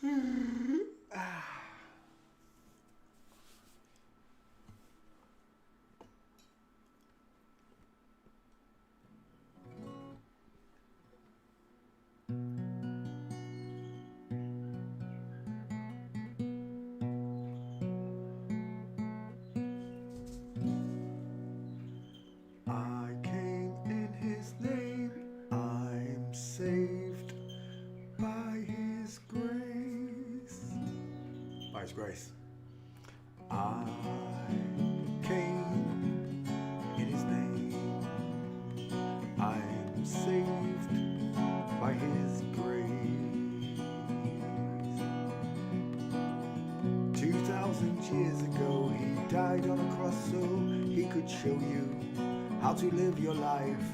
I came in his name, I'm saved by his grace. By his grace. I came in his name, I'm saved by his grace. 2,000 years ago, he died on a cross so he could show you how to live your life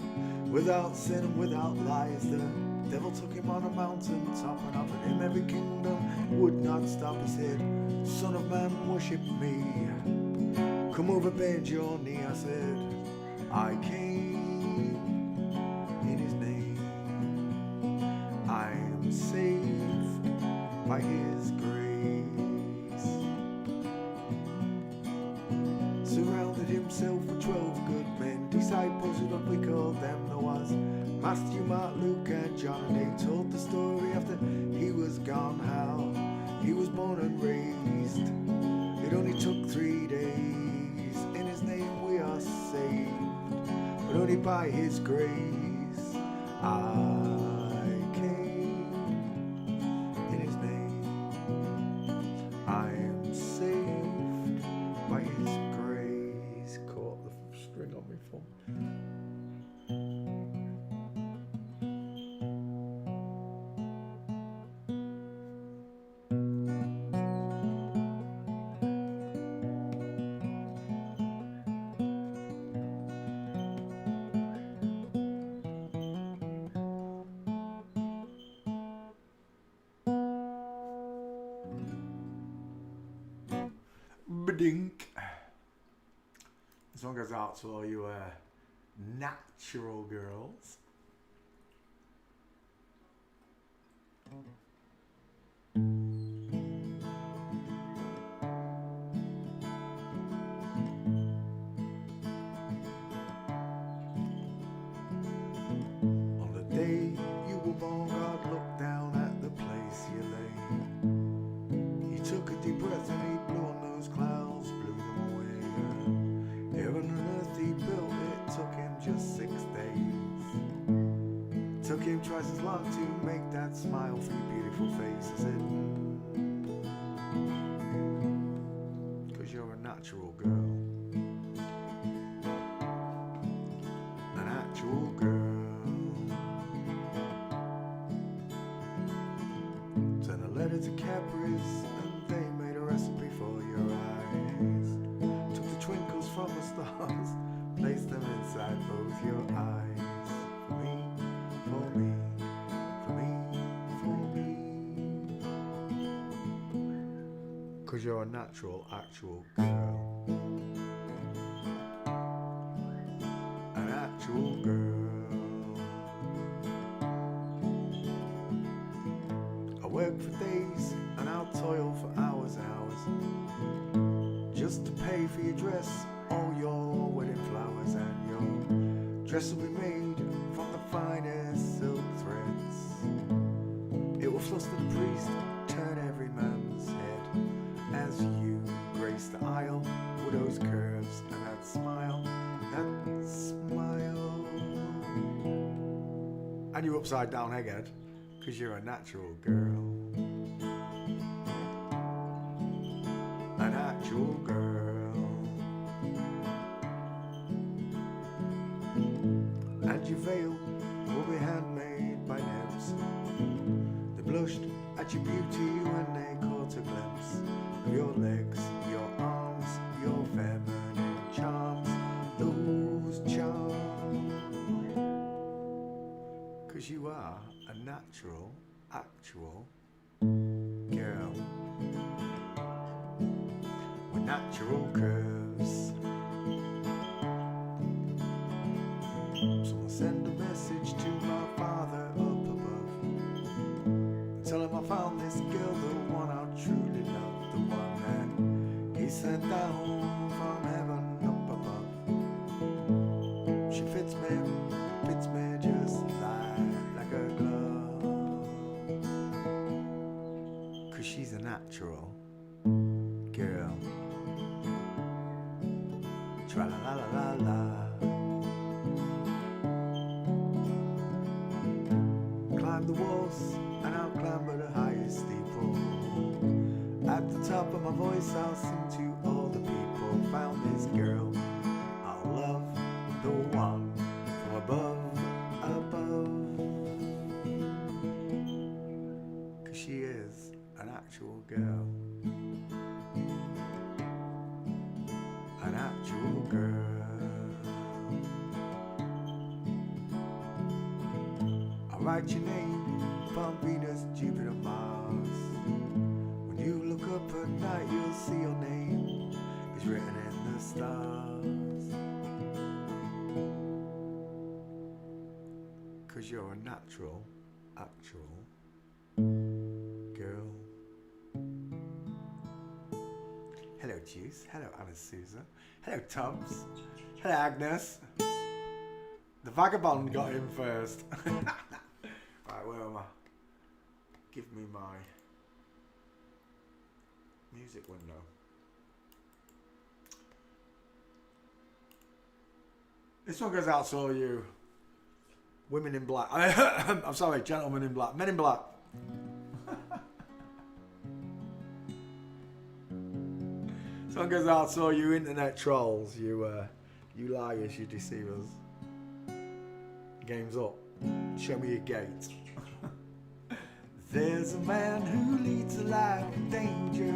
without sin and without lies. The devil took him on a mountain top, and offered him every kingdom, would not stop. He said, Son of man, worship me, come over, bend your knee. I said, I came in his name, I am saved by his grace. Surrounded himself with 12 good men, disciples who what we called them. There was Matthew, Mark, Luke and John, and they told the story after he was gone, how he was born and raised. It only took 3 days. In his name we are saved, but only by his grace. I came in his name, I am saved by his grace. Caught the string on me from. Badink. This one goes out to all you natural girls. On the day you were born, God looked down at the place you lay. He took a deep breath and he blew on those clouds, blew them away. Heaven and earth he built, it took him just 6 days. Took him twice as long to make that smile for your beautiful face. I said, 'cause you're a natural girl. A natural girl. Sent a letter to Cadbury's and they made a recipe for your eyes. Took the twinkles from the stars, placed them inside both your eyes. For me, for me, for me, for me. 'Cause you're a natural, actual girl. An actual girl. I work for days and I'll toil for hours and hours, just to pay for your dress, all your wedding flowers. And your dress will be made from the finest silk threads. It will fluster the priest, turn every man's head, as you grace the aisle with those curves and that smile, that smile. And you're upside down egghead, 'cause you're a natural girl. An actual girl. And your veil will be handmade by nymphs. They blushed at your beauty when they caught a glimpse of your legs, your arms, your feminine charms, those charms. 'Cause you are a natural, actual girl with natural curves. Someone send a message to my father up above, tell him I found this girl, the one I truly love, the one that he sent down from heaven up above. She fits me just like a glove. 'Cause she's a natural girl. Tra-la-la-la-la-la. Climb the walls and I'll climber the highest steeple. At the top of my voice I'll sing to all the people. Found this girl, I'll love the one from above. 'Cause she is an actual girl. An actual girl. I'll write your name upon Venus, Jupiter, Mars. When you look up at night, you'll see your name is written in the stars. 'Cause you're a natural, actual girl. Hello, Juice. Hello, Anna Sousa. Hello, Tubbs. Hello, Agnes. The vagabond got in first. Right, where am I? Give me my music window. This one goes out to all you women in black. I'm sorry, gentlemen in black. Men in black. This one goes out to all you internet trolls, you liars, you deceivers. Game's up. Show me your gate. There's a man who leads a life of danger.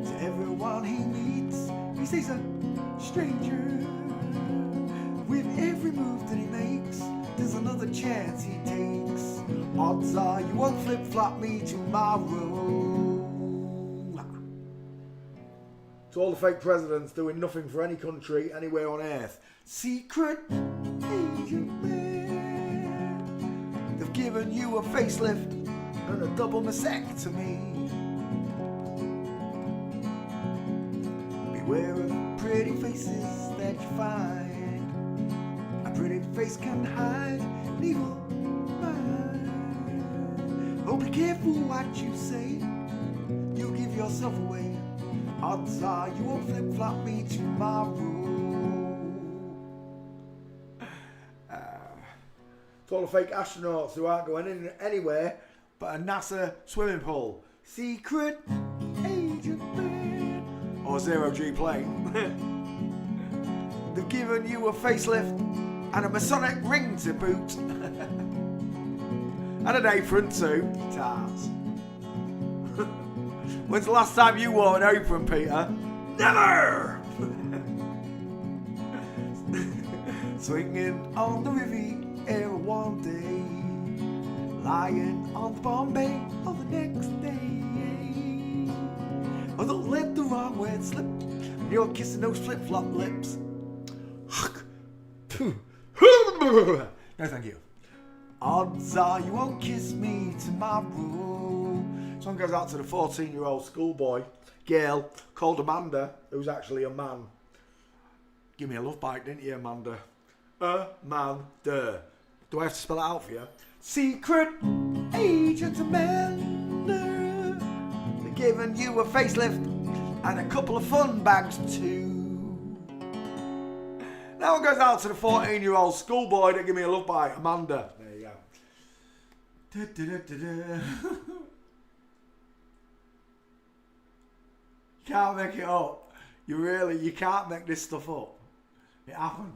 To everyone he meets, he stays a stranger. With every move that he makes, there's another chance he takes. Odds are you won't flip-flop me tomorrow. To all the fake presidents doing nothing for any country anywhere on earth. Secret agent man. They've given you a facelift and a double mastectomy. Beware of pretty faces that you find. A pretty face can hide an evil mind. Oh, be careful what you say. You'll give yourself away. Odds are you won't flip-flop me tomorrow. To all the fake astronauts who aren't going in anywhere but a NASA swimming pool. Secret agent man. Or zero-G plane. They've given you a facelift and a Masonic ring to boot. And an apron too. Tarts. When's the last time you wore an apron, Peter? Never! Swinging on the Riviera one day, lying on the Bombay on the next day. Oh, don't let the wrong word slip. You're kissing those flip-flop lips. No, thank you. Odds are you won't kiss me tomorrow. This one goes out to the 14-year-old schoolboy girl called Amanda, who's actually a man. Give me a love bite, didn't you, Amanda? Amanda. Do I have to spell it out for you? Secret agent Amanda. They're giving you a facelift and a couple of fun bags too. That one goes out to the 14-year-old schoolboy that give me a love bite, Amanda. There you go. You can't make it up. You can't make this stuff up. It happened.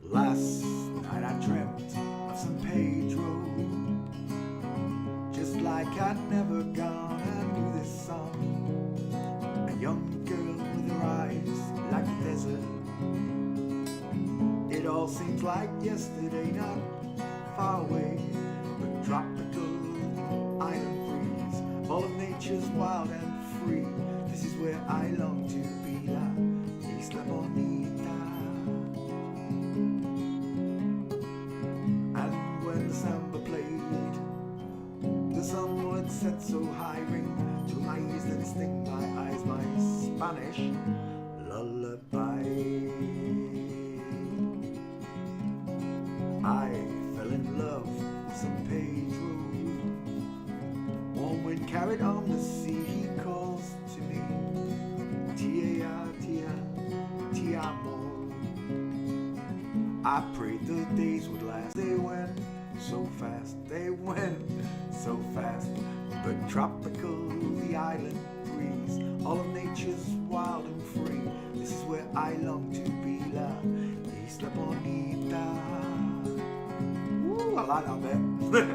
Last night I dreamt of San Pedro, just like I'd never gone. I knew this song. A young girl with her eyes like the desert. It all seems like yesterday, not far away, but tropical island breeze, all of nature's wild and free. This is where I long to be, la Spanish lullaby. I fell in love with San Pedro. Warm wind carried on the sea, he calls to me, Tia, tia, ti amo. I prayed the days would last. They went so fast, they went so fast. But tropical, the island breeze, all of nature's wild and free. This is where I long to be, la Isla Bonita. Ooh, I like that bit.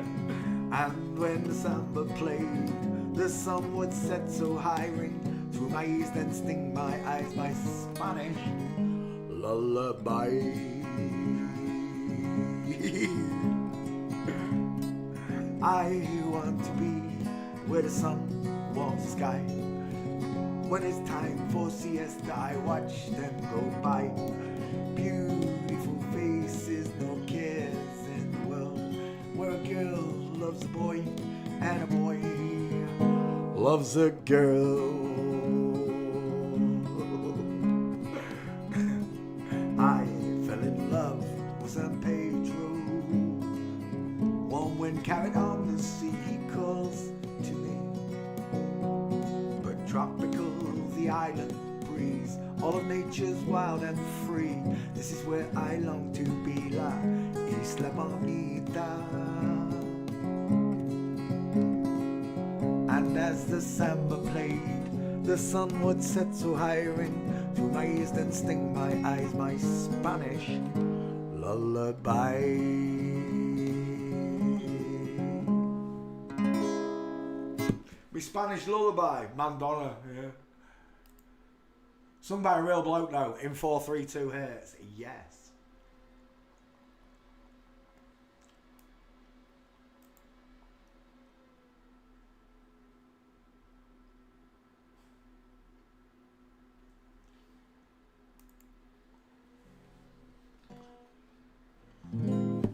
And when the samba played, the sun would set so high, ring through my ears, then sting my eyes, my Spanish lullaby. I want to be where the sun warms the sky. When it's time for siesta, I watch them go by. Beautiful faces, no cares in the world. Where a girl loves a boy and a boy loves a girl. I fell in love with San Pedro. Warm wind carried on the sea, he calls to me. But tropical, the island breeze, all of nature's wild and free. This is where I long to be, la Isla Bonita. And as the samba played, the sun would set so high, ring through my ears, then sting my eyes, my Spanish lullaby. My Spanish lullaby, Madonna, yeah. Sung by a real bloke though, in 4/3/2 hertz, yes.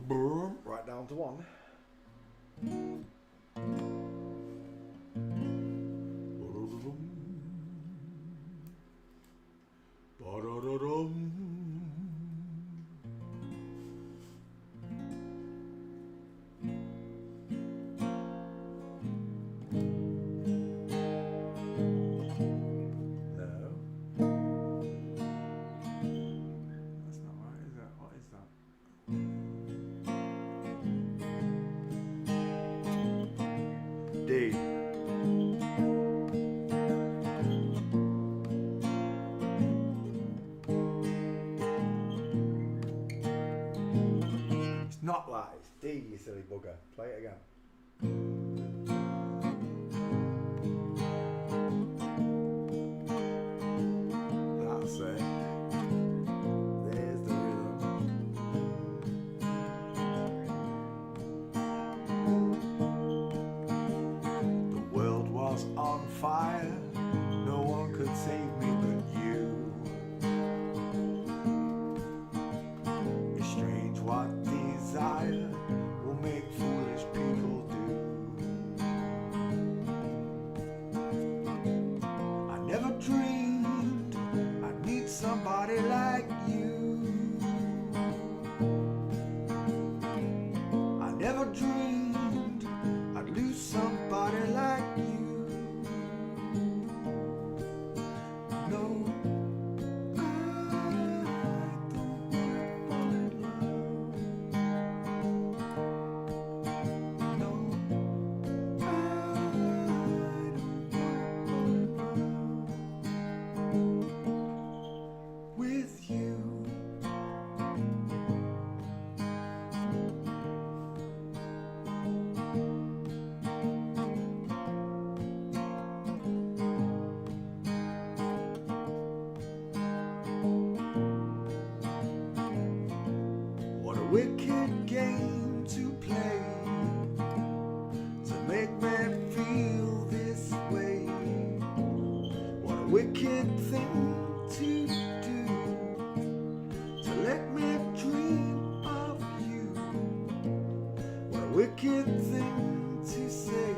Boom, right down to one. D. It's not like it's D, you silly bugger. Play it again. That's it. There's the rhythm. The world was on fire. No one could save me but you. It's strange what desire will make foolish people do. I never dreamed I'd meet somebody like you. I never dreamed I'd lose somebody like you. No, I don't wanna fall in love. No, I don't wanna fall in love with you. What a wicked game to play, to make me feel this way. What a wicked thing to do, to let me dream of you. What a wicked thing to say,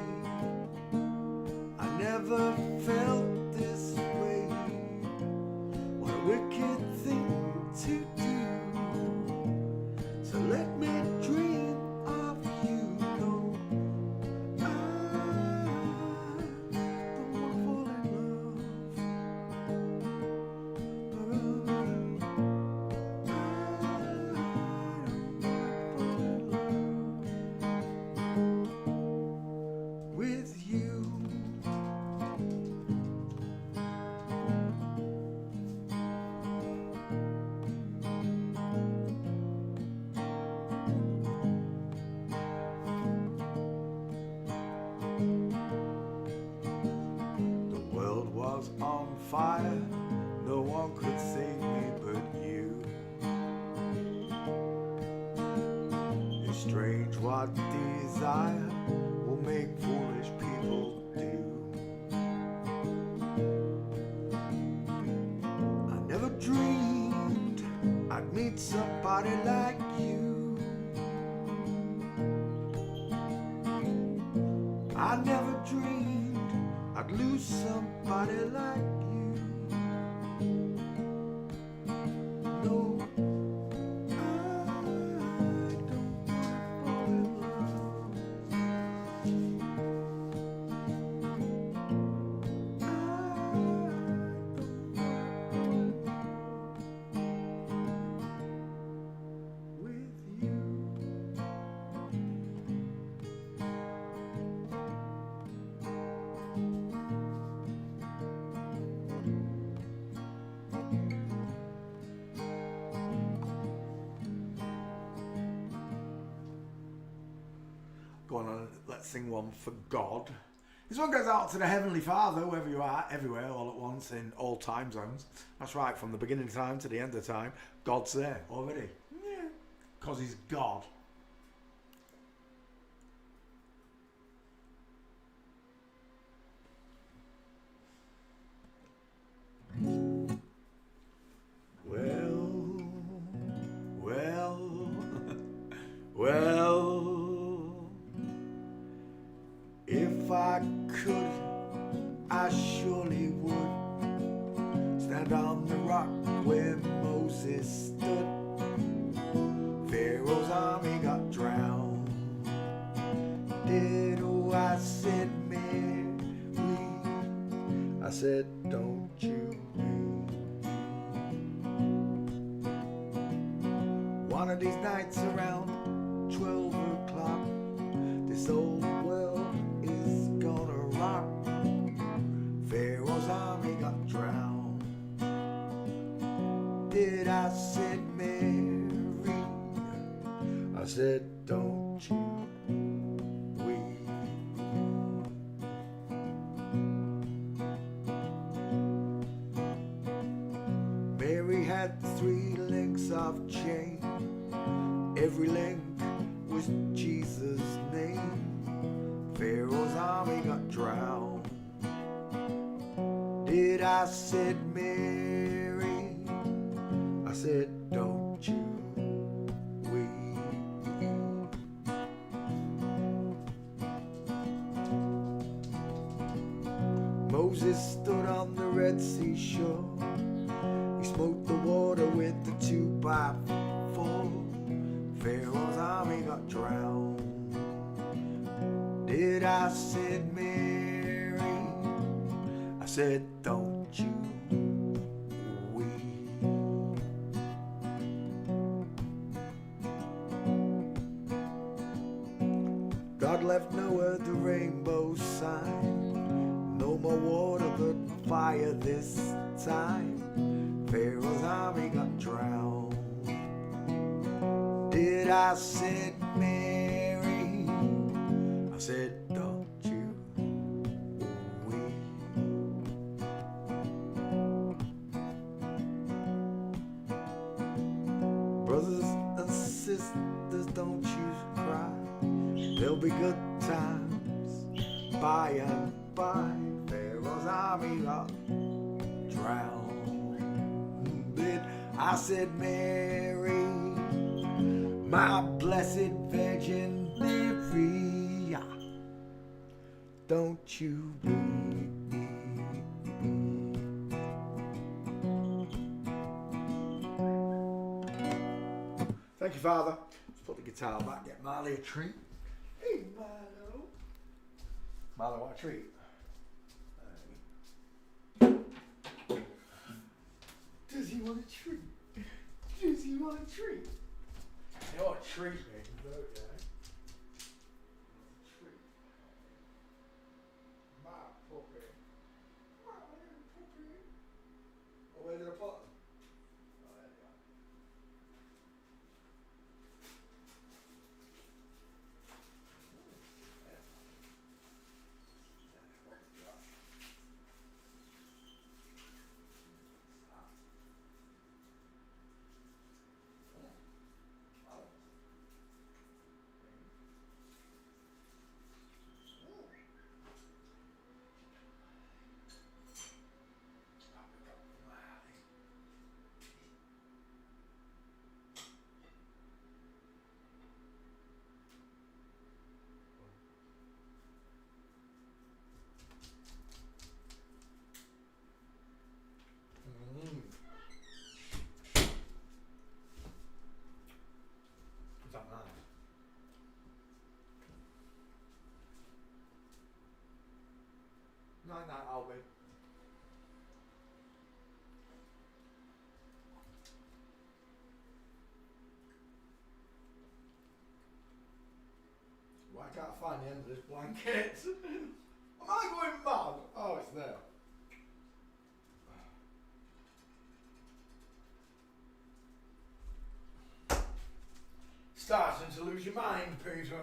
I never felt this way. wicked thing to do. So let me dream of you. No, I don't wanna fall in love. I don't wanna fall in love with you. The world was on fire, no one could save me but you. It's strange what desire will make foolish people do. I never dreamed I'd meet somebody like you. I never dreamed I'd lose somebody like you. No, I don't wanna fall in love. I don't wanna with you. Go on, let's sing one for God. This one goes out to the Heavenly Father, wherever you are, everywhere, all at once, in all time zones. That's right, from the beginning of time to the end of time, God's there already. Yeah, because He's God. Well, if I could, I surely would stand on the rock where Moses stood. Pharaoh's army got drowned. Did I said, Mary, I said, don't you weep. One of these nights around 12 o'clock, this old world is gonna rock. Pharaoh's army got drowned. Did I said, Mary, I said, don't you weep. Mary had 3 links of chain. Every link was Jesus' name. Pharaoh's army got drowned. Did I said, Mary, I said, don't you weep. Moses stood on the Red Sea shore. He smote the water with the 2x4. Pharaoh's army got drowned. Did I said, Mary, I said, don't you weep. God left Noah the rainbow sign. No more water but fire this time. Pharaoh's army got drowned. Did I said, Mary, I said, don't you weep. Brothers and sisters, don't you cry. There'll be good times by and by. Pharaoh's army got drowned. Did I said, Mary, my blessed Virgin Mary, don't you weep. Thank you, Father. Let's put the guitar back, get Marley a treat. Hey, Marlo. Marlo, what a treat? Does he want a treat? Does he want a treat? You know what a treat means, don't you? Treat. My puppy. My little puppy. Oh, where did I put them? Oh, there they are. Is that nice? Night night, Albie. Well, I can't find the end of this blanket. Am I going mad? Oh, it's there. Starting to lose your mind, Peter.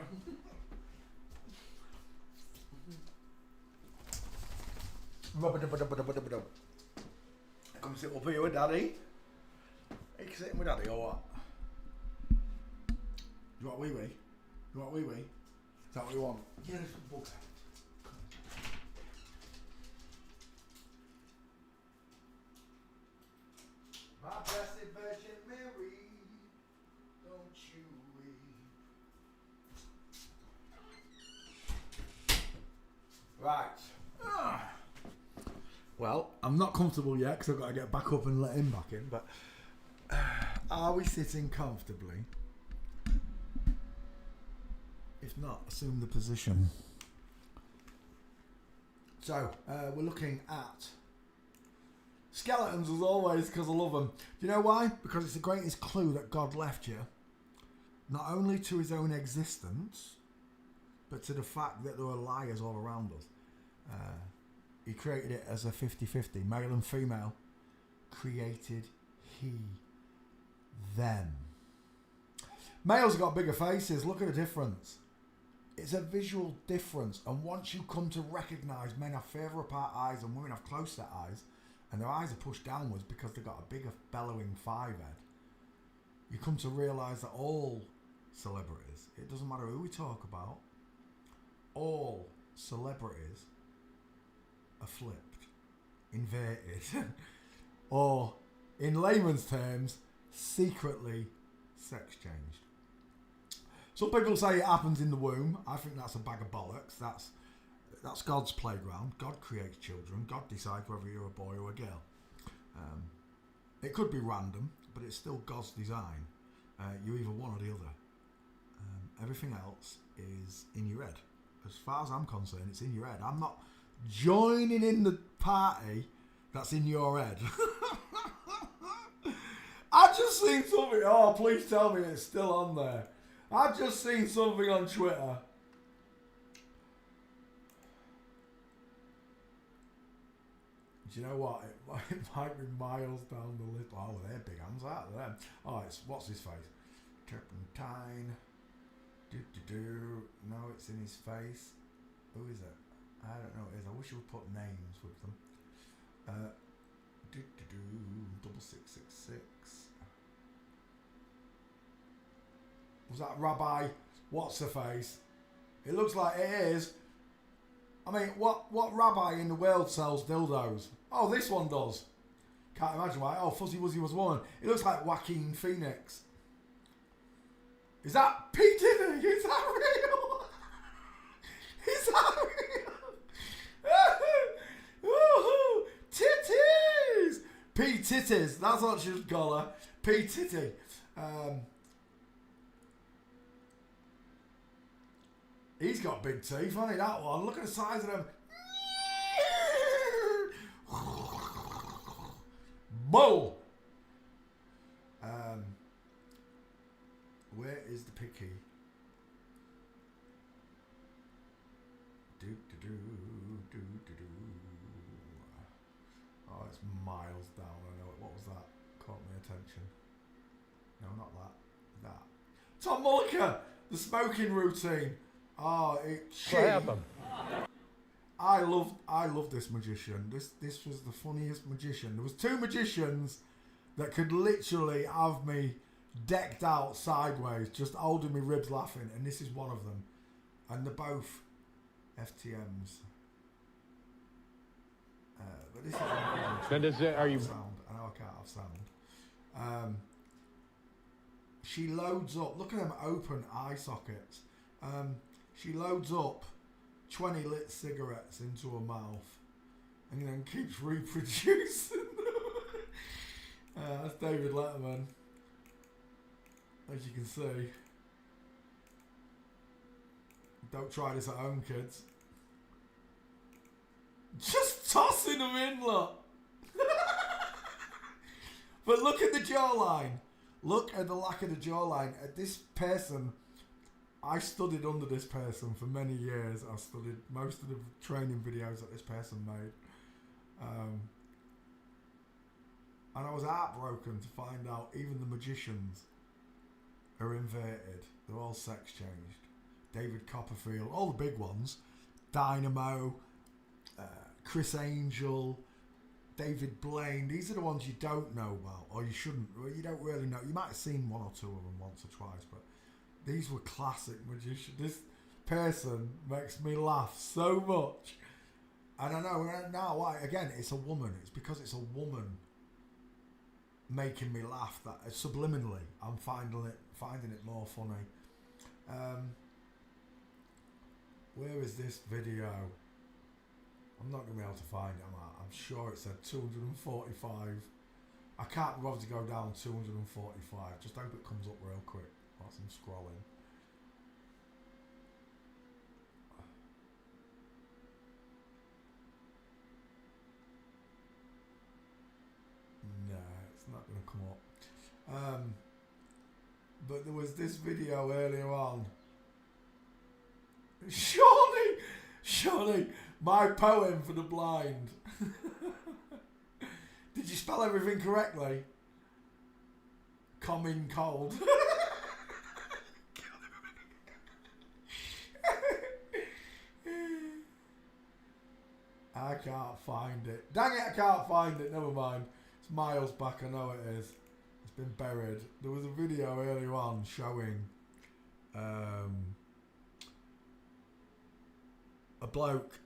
Come sit up here with Daddy. Are you sitting with Daddy or what? You want a wee wee? You want a wee wee? Is that what you want? Yeah, there's some books. My blessed Virgin Mary, don't you weep. Right. Well, I'm not comfortable yet because I've got to get back up and let him back in, but are we sitting comfortably? If not, assume the position. So, we're looking at skeletons as always because I love them. Do you know why? Because it's the greatest clue that God left you, not only to his own existence, but to the fact that there are liars all around us. He created it as a 50-50, male and female. Created he them. Males have got bigger faces. Look at the difference. It's a visual difference, and once you come to recognise men have further apart eyes and women have close set eyes, and their eyes are pushed downwards because they've got a bigger bellowing five head, you come to realise that all celebrities, it doesn't matter who we talk about, all celebrities are flipped, inverted, or in layman's terms, secretly sex changed. Some people say it happens in the womb. I think that's a bag of bollocks. That's God's playground. God creates children. God decides whether you're a boy or a girl. It could be random, but it's still God's design. You're either one or the other. Everything else is in your head. As far as I'm concerned, it's in your head. I'm not joining in the party that's in your head. I've just seen something. Oh, please tell me it's still on there. I've just seen something on Twitter. Do you know what? It might be miles down the list. Oh, they're big hands, aren't they? Oh, it's what's his face? Turpentine. No, it's in his face. Who is it? I don't know who it is. I wish you would put names with them. 6666. Was that Rabbi What's her face? It looks like it is. I mean, what rabbi in the world sells dildos? Oh, this one does. Can't imagine why. Oh, Fuzzy Wuzzy was one. It looks like Joaquin Phoenix. Is that Pete Diddy? Is that real? Is that real? Titties! P Titties. That's what she should call her. P Titty. He's got big teeth, hasn't he, that one? Look at the size of them. Bull! Where is the picky? Oh, it's miles down. I know it. What was that? Caught my attention. No, not that. That. Tom Mullica! The smoking routine. Oh, What happened? I love this magician. This was the funniest magician. There was two magicians that could literally have me decked out sideways, just holding me ribs laughing, and this is one of them. And they're both FTMs. But this is Are you? sound. I know I can't have sound. She loads up. Look at them open eye sockets. She loads up 20 lit cigarettes into her mouth and then keeps reproducing them. That's David Letterman, as you can see. Don't try this at home, kids. Just tossing them in, look. But look at the jawline. Look at the lack of the jawline. This person, I studied under this person for many years. I studied most of the training videos that this person made. And I was heartbroken to find out even the magicians are inverted. They're all sex changed. David Copperfield, all the big ones. Dynamo, Chris Angel, David Blaine. These are the ones you don't know about, or you shouldn't. Well, you don't really know. You might have seen one or two of them once or twice, but these were classic magicians. This person makes me laugh so much. And I know now why. Again, it's a woman. It's because it's a woman making me laugh. That subliminally, I'm finding it more funny. Where is this video? I'm not going to be able to find it. I'm sure it said 245. I can't bother to go down 245. Just hope it comes up real quick whilst I'm scrolling. No, it's not going to come up. But there was this video earlier on. Surely, my poem for the blind. Did you spell everything correctly? Common cold. I can't find it. Dang it, I can't find it. Never mind. It's miles back, I know it is. It's been buried. There was a video earlier on showing a bloke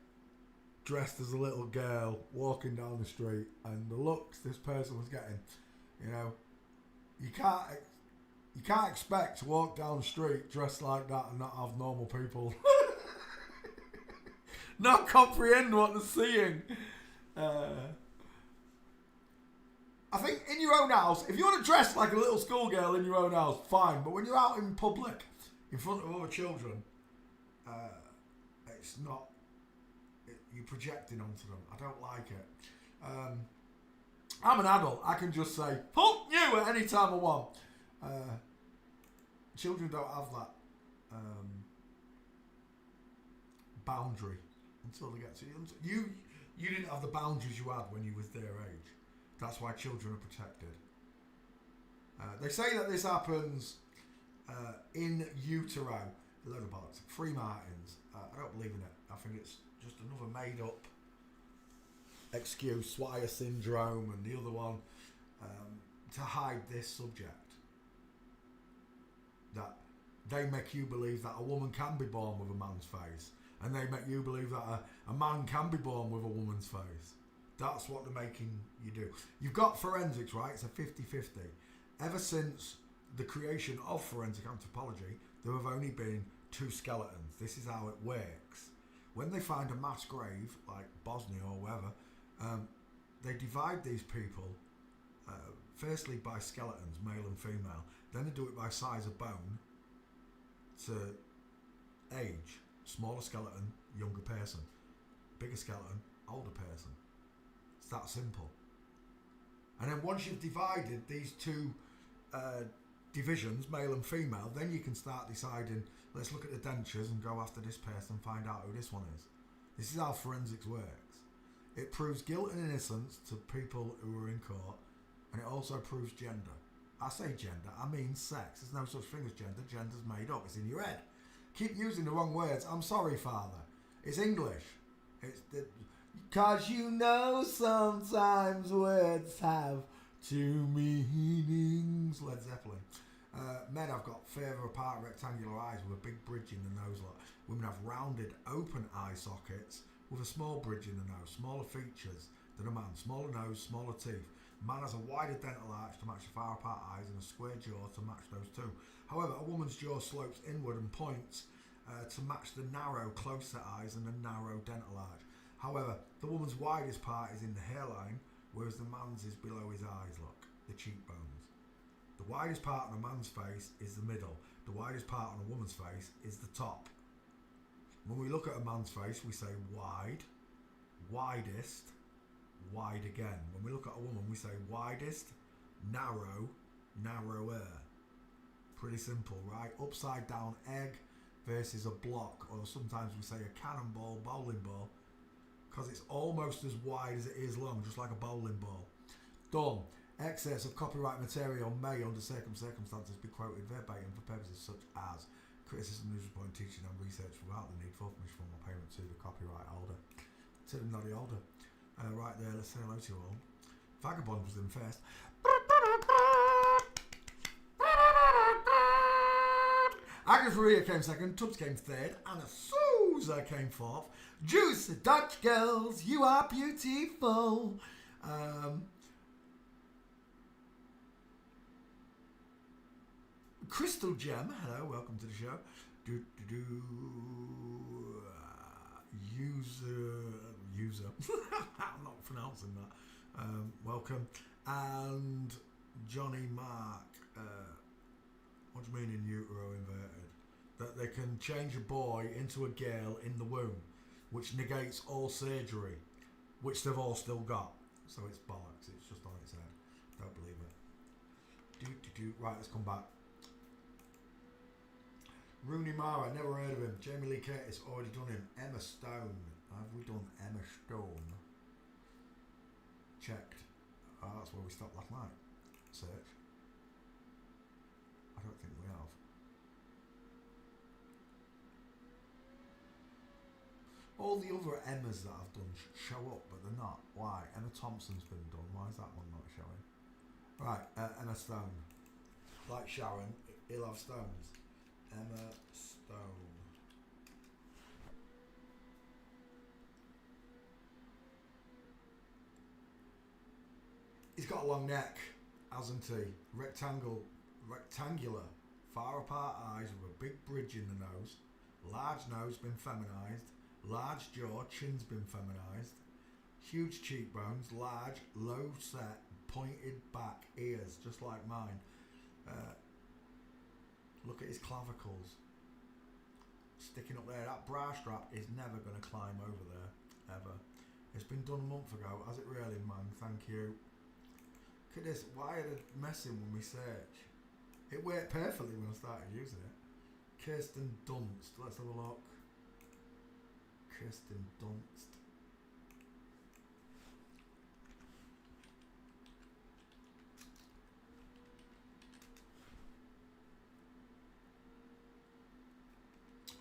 dressed as a little girl walking down the street, and the looks this person was getting, you know, you can't expect to walk down the street dressed like that and not have normal people not comprehend what they're seeing. I think in your own house, if you want to dress like a little schoolgirl in your own house, fine, but when you're out in public in front of other children, it's not, you're projecting onto them. I don't like it. I'm an adult. I can just say, fuck you at any time I want. Children don't have that boundary until they get to you. You didn't have the boundaries you had when you was their age. That's why children are protected. They say that this happens in utero. A load of bollocks. Free Martins. I don't believe in it. I think it's just another made up excuse, Swire syndrome and the other one, to hide this subject. That they make you believe that a woman can be born with a man's face, and they make you believe that a man can be born with a woman's face. That's what they're making you do. You've got forensics, right? It's a 50-50. Ever since the creation of forensic anthropology, there have only been two skeletons. This is how it works. When they find a mass grave, like Bosnia or wherever, they divide these people, firstly by skeletons, male and female. Then they do it by size of bone to age. Smaller skeleton, younger person. Bigger skeleton, older person. It's that simple. And then once you've divided these two divisions, male and female, then you can start deciding, let's look at the dentures and go after this person and find out who this one is. This is how forensics works. It proves guilt and innocence to people who are in court, and it also proves gender. I say gender, I mean sex. There's no such thing as gender. Gender's made up. It's in your head. Keep using the wrong words. I'm sorry, Father. It's English. It's because you know sometimes words have two meanings. Led Zeppelin. Men have got further apart rectangular eyes with a big bridge in the nose lot. Women have rounded open eye sockets with a small bridge in the nose. Smaller features than a man. Smaller nose, smaller teeth. Man has a wider dental arch to match the far apart eyes and a square jaw to match those two. However, a woman's jaw slopes inward and points to match the narrow, closer eyes and the narrow dental arch. However, the woman's widest part is in the hairline, whereas the man's is below his eyes, look, the cheekbones. The widest part on a man's face is the middle. The widest part on a woman's face is the top. When we look at a man's face, we say wide, widest, wide again. When we look at a woman, we say widest, narrow, narrower. Pretty simple, right? Upside down egg versus a block, or sometimes we say a cannonball, bowling ball, because it's almost as wide as it is long, just like a bowling ball. Done. Excess of copyright material may, under certain circumstances, be quoted verbatim for purposes such as criticism, news reporting, teaching and research without the need for permission from or payment to the copyright holder. To the noddy holder. Right there, let's say hello to you all. Vagabond was in first. Agnes Maria came second, Tubbs came third, Anna Souza came fourth. Juice, Dutch girls, you are beautiful. Crystal Gem, hello, welcome to the show. User, I'm not pronouncing that. Welcome. And Johnny Mark, what do you mean in utero inverted? That they can change a boy into a girl in the womb, which negates all surgery, which they've all still got. So it's bollocks, it's just on its head. Don't believe it. Right, let's come back. Rooney Mara, never heard of him. Jamie Lee Curtis, already done him. Emma Stone, have we done Emma Stone? Checked. Oh, that's where we stopped last night. Search. I don't think we have. All the other Emmas that I've done show up, but they're not. Why? Emma Thompson's been done. Why is that one not showing? Right, Emma Stone. Like Sharon, he'll have stones. Emma Stone. He's got a long neck, hasn't he? Rectangular, far apart eyes with a big bridge in the nose. Large nose, been feminised. Large jaw, chin's been feminised. Huge cheekbones, large, low set, pointed back ears, just like mine. Look at his clavicles sticking up there. That bra strap is never going to climb over there, ever. It's been done a month ago. Has it really, man? Thank you. Look at this. Why are they messing when we search? It worked perfectly when I started using it. Kirsten Dunst. Let's have a look. Kirsten Dunst.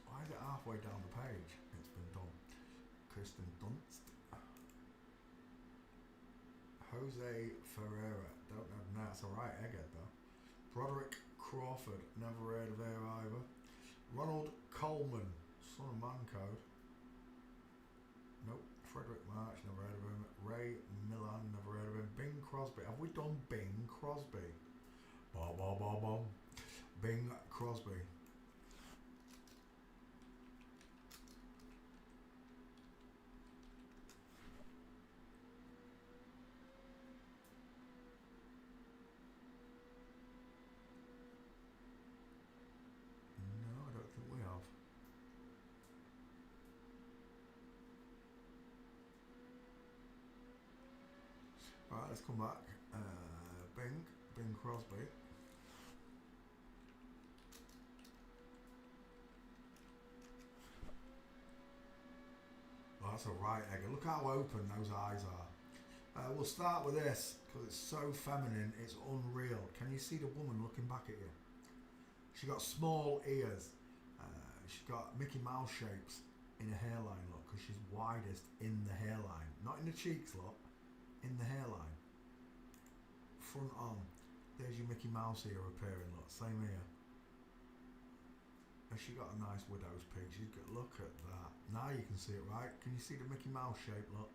Why is it halfway down the page? It's been done. Kirsten Dunst. Jose Ferreira. Don't know. No, that's alright, Egghead though. Broderick Crawford. Never heard of her either. Ronald Coleman. Son of Mancode. Nope. Frederick March. Never heard of him. Ray Milan. Never heard of him. Bing Crosby. Have we done Bing Crosby? Bom, bom, bom, bom. Bing Crosby. No, I don't think we have. let's come back. Bing Crosby. Oh, that's a right egg. Look how open those eyes are. We'll start with this because it's so feminine, it's unreal. Can you see the woman looking back at you? She's got small ears. She's got Mickey Mouse shapes in her hairline, look, because she's widest in the hairline. Not in the cheeks, look. In the hairline. Front on. There's your Mickey Mouse ear appearing, look. Same here. And she got a nice widow's peak. She's got, look at that. Now you can see it, right? Can you see the Mickey Mouse shape, look?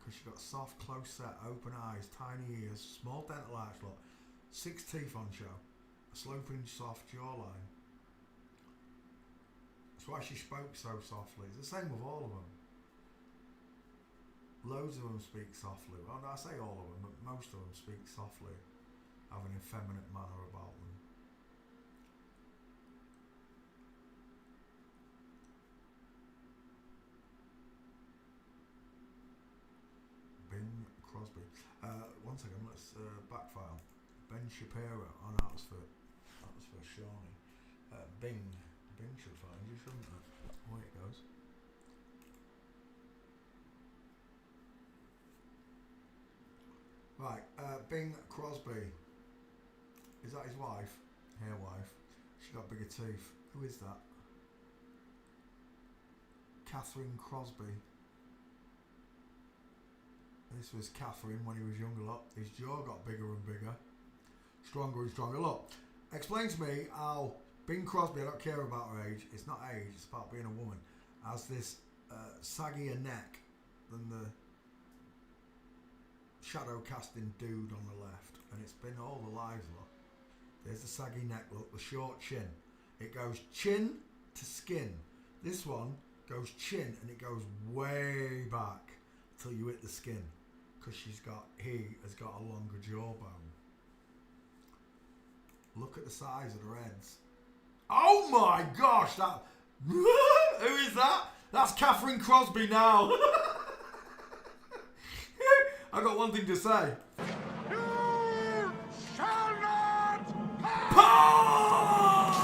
Because she's got soft, close set, open eyes, tiny ears, small dental arch, look. 6 teeth on show. A sloping, soft jawline. That's why she spoke so softly. It's the same with all of them. Loads of them speak softly. Well, I say all of them, but most of them speak softly. Have an effeminate manner about them. Bing Crosby. One second, let's backfile. Ben Shapiro. Oh no, that was for Shawnee. Bing should find you, shouldn't it? Away it goes. Right, Bing Crosby. Is that his wife? Her wife. She got bigger teeth. Who is that? Catherine Crosby. This was Catherine when he was younger, look. His jaw got bigger and bigger. Stronger and stronger. Look, explain to me how Bing Crosby, I don't care about her age. It's not age, it's about being a woman. Has this saggier neck than the shadow casting dude on the left. And it's been all the lives, look. There's the saggy neck, look, the short chin. It goes chin to skin. This one goes chin and it goes way back till you hit the skin. Because he has got a longer jawbone. Look at the size of their heads. Oh my gosh, that... Who is that? That's Catherine Crosby now. I got one thing to say. You shall not Pass!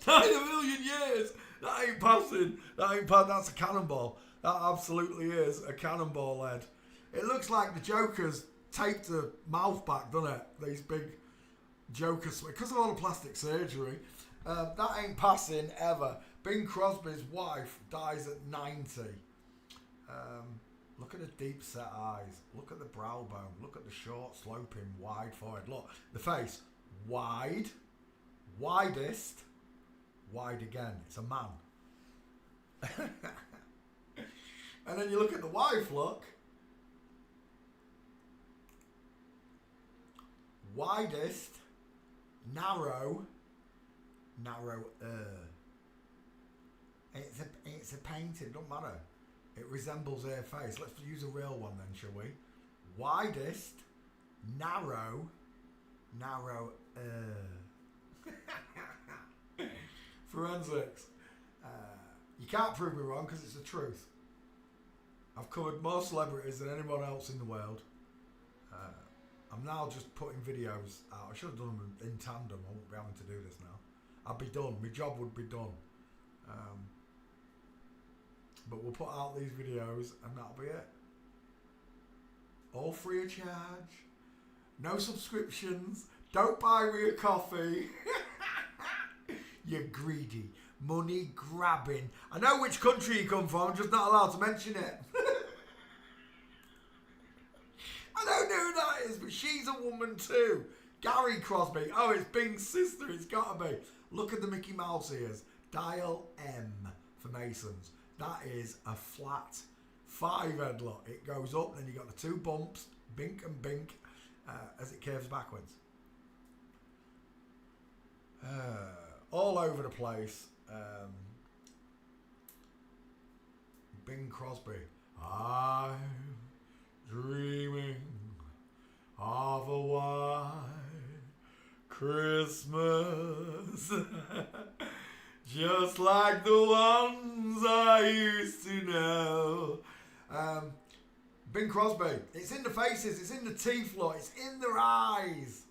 9 million years. That ain't passing. That's a cannonball. That absolutely is a cannonball head. It looks like the Joker's taped the mouth back, doesn't it? These big Jokers, because of all the plastic surgery. That ain't passing ever. Bing Crosby's wife dies at 90. Look at the deep set eyes. Look at the brow bone. Look at the short, sloping, wide forehead. Look, the face. Wide. Widest. Wide again. It's a man. And then you look at the wife, look. Widest. Narrow. Narrower. It's a painting, don't matter. It resembles her face. Let's use a real one then, shall we? Widest, narrower. Forensics. You can't prove me wrong because it's the truth. I've covered more celebrities than anyone else in the world. I'm now just putting videos out. I should have done them in tandem. I won't be having to do this now. I'd be done. My job would be done. But we'll put out these videos and that'll be it. All free of charge. No subscriptions. Don't buy me a coffee. You're greedy. Money grabbing. I know which country you come from. I'm just not allowed to mention it. I don't know who that is, but she's a woman too. Gary Crosby. Oh, it's Bing's sister. It's got to be. Look at the Mickey Mouse ears. Dial M for Masons. That is a flat 5 headlock. It goes up, then you got the 2 bumps, bink and bink, as it curves backwards. All over the place. Bing Crosby. I'm dreaming of a white Christmas. Just like the ones I used to know. Bing Crosby. It's in the faces. It's in the teeth, look. It's in their eyes.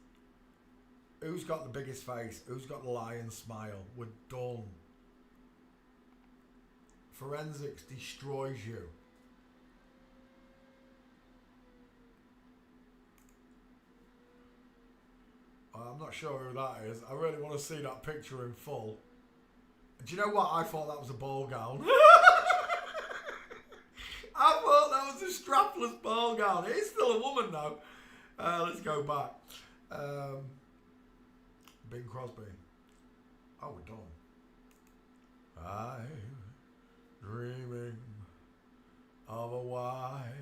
Who's got the biggest face? Who's got the lion smile? We're done. Forensics destroys you. I'm not sure who that is. I really want to see that picture in full. Do you know what? I thought that was a ball gown. I thought that was a strapless ball gown. It is still a woman though. Let's go back. Bing Crosby. Oh, we're done. I'm dreaming of a white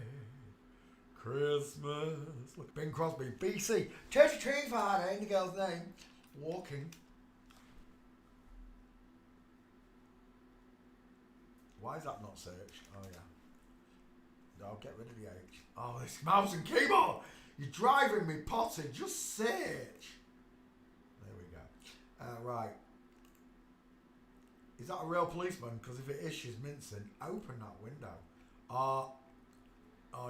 Christmas. Look, Bing Crosby, BC. Church of Tree Father, ain't the girl's name. Walking. Why is that not searched? Oh, yeah. No, get rid of the H. Oh, this mouse and keyboard. You're driving me potty. Just search. There we go. Right. Is that a real policeman? Because if it is, she's mincing. Open that window. Oh,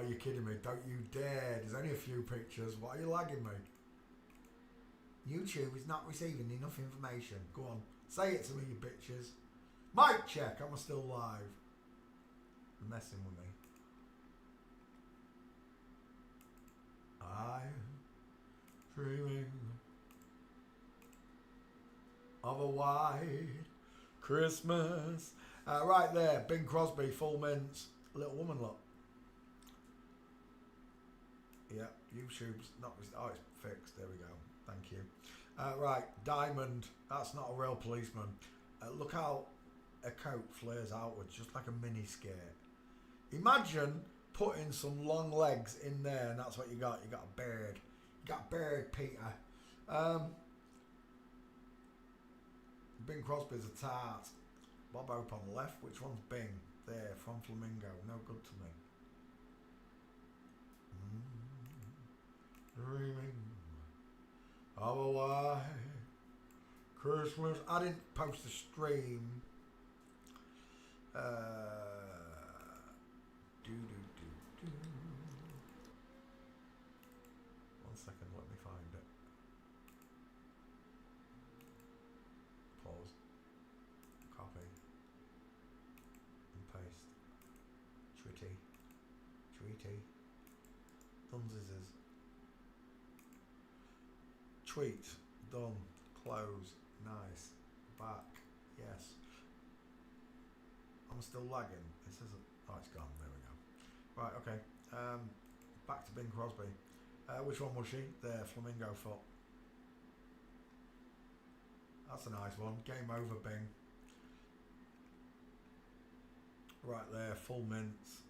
you're kidding me. Don't you dare. There's only a few pictures. Why are you lagging me? YouTube is not receiving enough information. Go on. Say it to me, you bitches. Mic check. Am I still live? You're messing with me. I'm dreaming of a white Christmas. Right there. Bing Crosby, full mints. Little woman look. Yeah, YouTube's not... Oh, it's fixed. There we go. Thank you. Right, Diamond. That's not a real policeman. Look how a coat flares outwards, just like a mini skirt. Imagine putting some long legs in there, and that's what you got. You got a bird. You got a bird, Peter. Bing Crosby's a tart. Bob Hope on the left. Which one's Bing? There, from Flamingo. No good to me. Dreaming of a white Christmas. I didn't post a stream. One second, let me find it. Pause. Copy. And paste. Tweety. Dunzizes. Tweet. Done. Close. Nice. Back. Yes. I'm still lagging. This isn't... Oh, it's gone. There we go. Right, okay. Back to Bing Crosby. Which one was she? There, Flamingo foot. That's a nice one. Game over, Bing. Right there, full mints.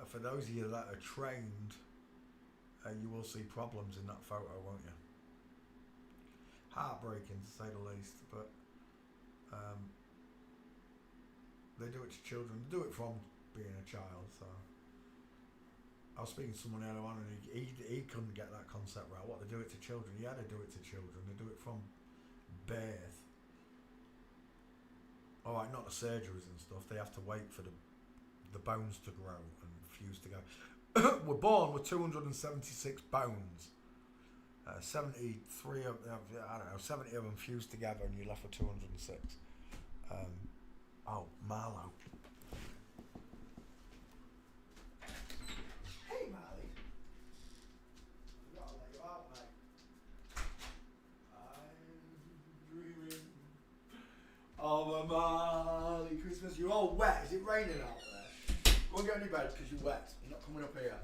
For those of you that are trained, you will see problems in that photo, won't you? Heartbreaking, to say the least, but they do it to children. They do it from being a child. So I was speaking to someone earlier on, and he couldn't get that concept right. What, they do it to children? Yeah, they do it to children. They do it from birth. All right, not the surgeries and stuff. They have to wait for the bones to grow and fuse together. We're born with 276 bones. 73 of them, I don't know, 70 of them fused together, and you're left with 206. Oh, Marlowe. Hey, Marley. I've got to let you out, mate. I'm dreaming of a Marley Christmas. You're all wet. Is it raining out there? Go and get on your bed because you're wet. You're not coming up here.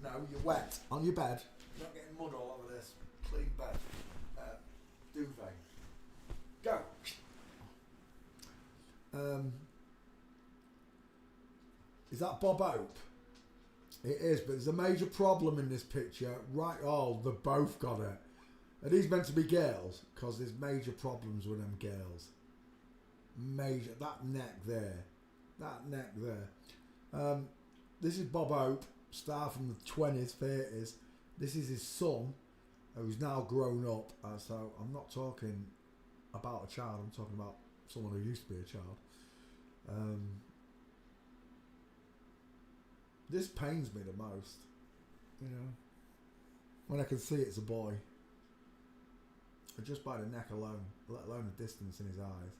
No, you're wet. On your bed. You're not getting mud all over this. Clean bed. Duvet. Go. Is that Bob Hope? It is, but there's a major problem in this picture. Right, oh, they both got it. Are these meant to be girls? Because there's major problems with them girls. Major. That neck there. That neck there. This is Bob Hope, star from the 20s, 30s. This is his son, who's now grown up. So I'm not talking about a child. I'm talking about someone who used to be a child. This pains me the most. You know, when I can see it's a boy. Just by the neck alone, let alone the distance in his eyes.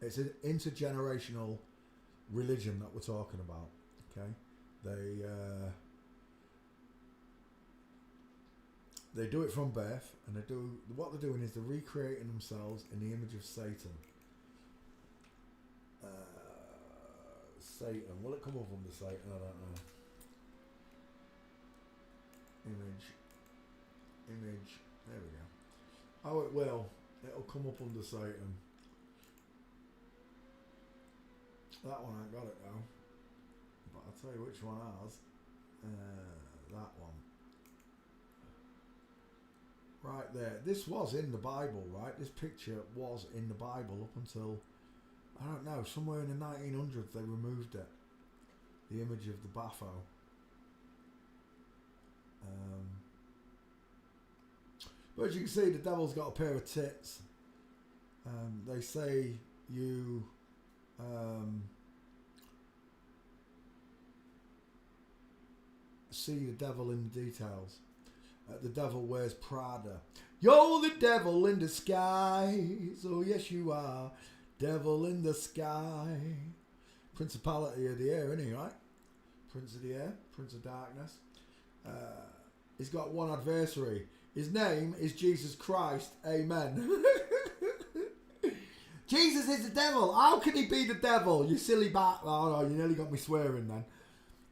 It's an intergenerational religion that we're talking about. Okay, they do it from birth, and what they're doing is they're recreating themselves in the image of Satan. Satan, will it come up under Satan? I don't know. Image, there we go. Oh, it will. It'll come up under Satan. That one I ain't got it though. But I'll tell you which one has. That one. Right there. This was in the Bible, right? This picture was in the Bible up until, I don't know, somewhere in the 1900s they removed it. The image of the Bapho. But as you can see, the devil's got a pair of tits. They say you see the devil in the details. The devil wears Prada. You're the devil in the skies. Oh yes you are. Devil in the sky. Principality of the air, isn't he, right? Prince of the air. Prince of darkness. He's got one adversary. His name is Jesus Christ. Amen. Jesus is the devil. How can he be the devil? You silly bat. Oh no, you nearly got me swearing then.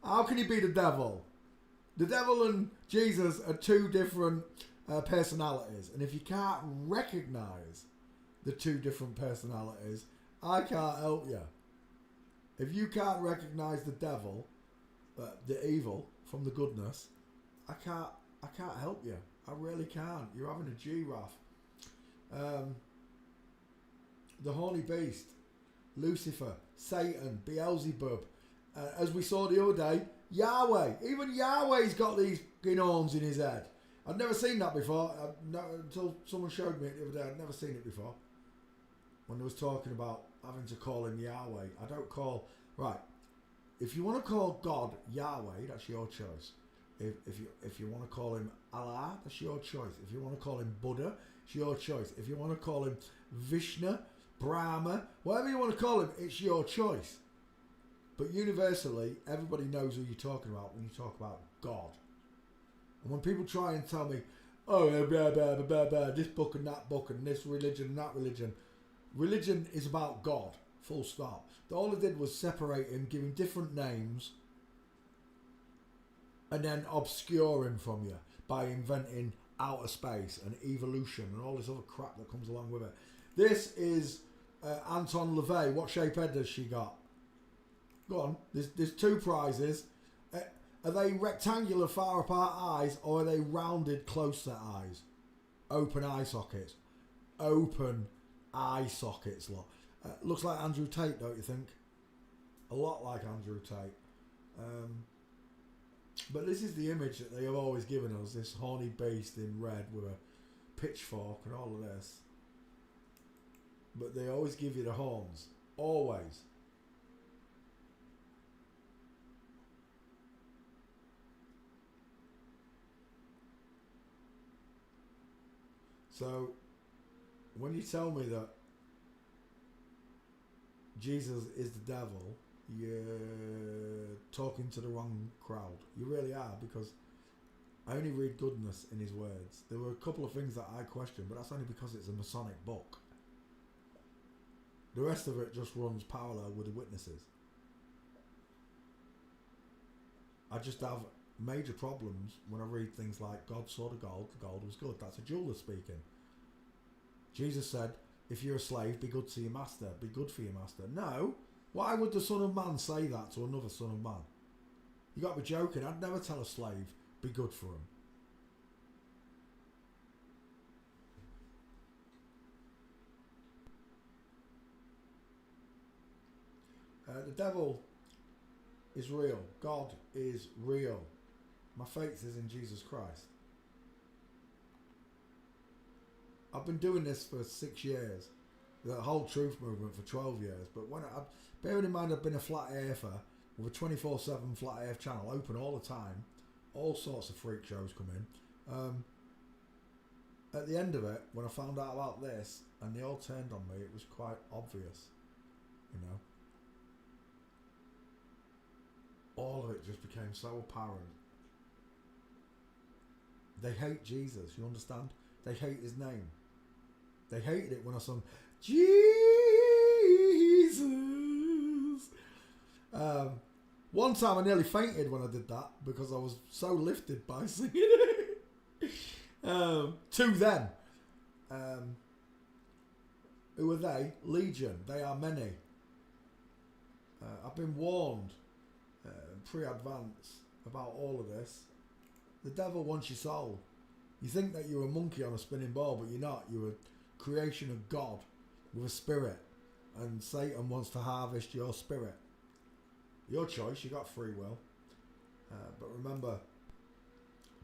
How can he be the devil? The devil and Jesus are two different personalities. And if you can't recognise the two different personalities, I can't help you. If you can't recognise the devil, the evil, from the goodness, I can't help you. I really can't. You're having a giraffe. The horny beast, Lucifer, Satan, Beelzebub. As we saw the other day, Yahweh. Even Yahweh's got these horns in his head. I'd never seen that before. Until someone showed me it the other day. I'd never seen it before. When they was talking about having to call him Yahweh. I don't call... Right. If you want to call God Yahweh, that's your choice. If you want to call him Allah, that's your choice. If you want to call him Buddha, it's your choice. If you want to call him Vishnu, Brahma, whatever you want to call him, it's your choice. But universally, everybody knows who you're talking about when you talk about God. And when people try and tell me, oh, blah, blah, blah, blah, blah, this book and that book and this religion and that religion. Religion is about God, full stop. All they did was separate him, give him different names, and then obscure him from you by inventing outer space and evolution and all this other crap that comes along with it. This is Anton LaVey. What shape head does she got? Go on. There's two prizes. Are they rectangular far apart eyes, or are they rounded close set eyes? Open eye sockets. Open eye sockets, lot. Looks like Andrew Tate, don't you think? A lot like Andrew Tate. But this is the image that they have always given us, this horny beast in red with a pitchfork and all of this. But they always give you the horns. Always. So, when you tell me that Jesus is the devil, you're talking to the wrong crowd. You really are, because I only read goodness in his words. There were a couple of things that I questioned, but that's only because it's a Masonic book. The rest of it just runs parallel with the witnesses. I just have major problems when I read things like God saw the gold was good. That's a jeweler speaking. Jesus said, if you're a slave, be good to your master. Be good for your master. No. Why would the Son of Man say that to another Son of Man? You got to be joking. I'd never tell a slave, be good for him. The devil is real. God is real. My faith is in Jesus Christ. I've been doing this for 6 years. the whole truth movement for 12 years. But bearing in mind I've been a flat earther with a 24/7 flat earth channel open all the time, all sorts of freak shows come in. At the end of it, when I found out about this and they all turned on me, it was quite obvious, you know. All of it just became so apparent. They hate Jesus, you understand? They hate his name. They hated it when I sung Jesus. One time I nearly fainted when I did that because I was so lifted by singing it. To them. Who are they? Legion. They are many. I've been warned pre-advance about all of this. The devil wants your soul. You think that you're a monkey on a spinning ball, but you're not. You're a creation of God with a spirit, and Satan wants to harvest your spirit. Your choice. You got free will. But remember,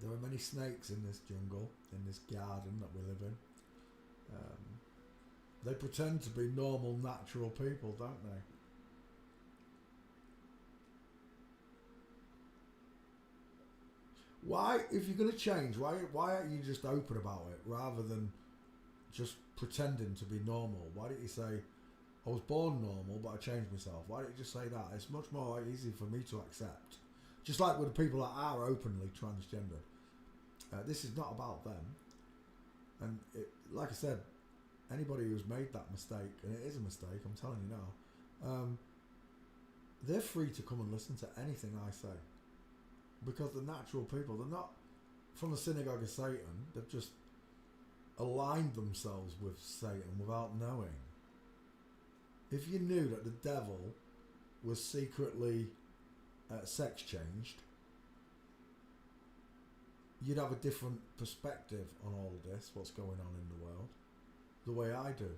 there are many snakes in this jungle, in this garden that we live in. They pretend to be normal, natural people, don't they? Why, if you're going to change, why aren't you just open about it rather than just pretending to be normal? Why don't you say, I was born normal, but I changed myself? Why don't you just say that? It's much more easy for me to accept. Just like with the people that are openly transgender. This is not about them. And like I said, anybody who's made that mistake, and it is a mistake, I'm telling you now, they're free to come and listen to anything I say. Because the natural people, they're not from the synagogue of Satan, they've just aligned themselves with Satan without knowing. If you knew that the devil was secretly sex changed, you'd have a different perspective on all of this, what's going on in the world, the way I do.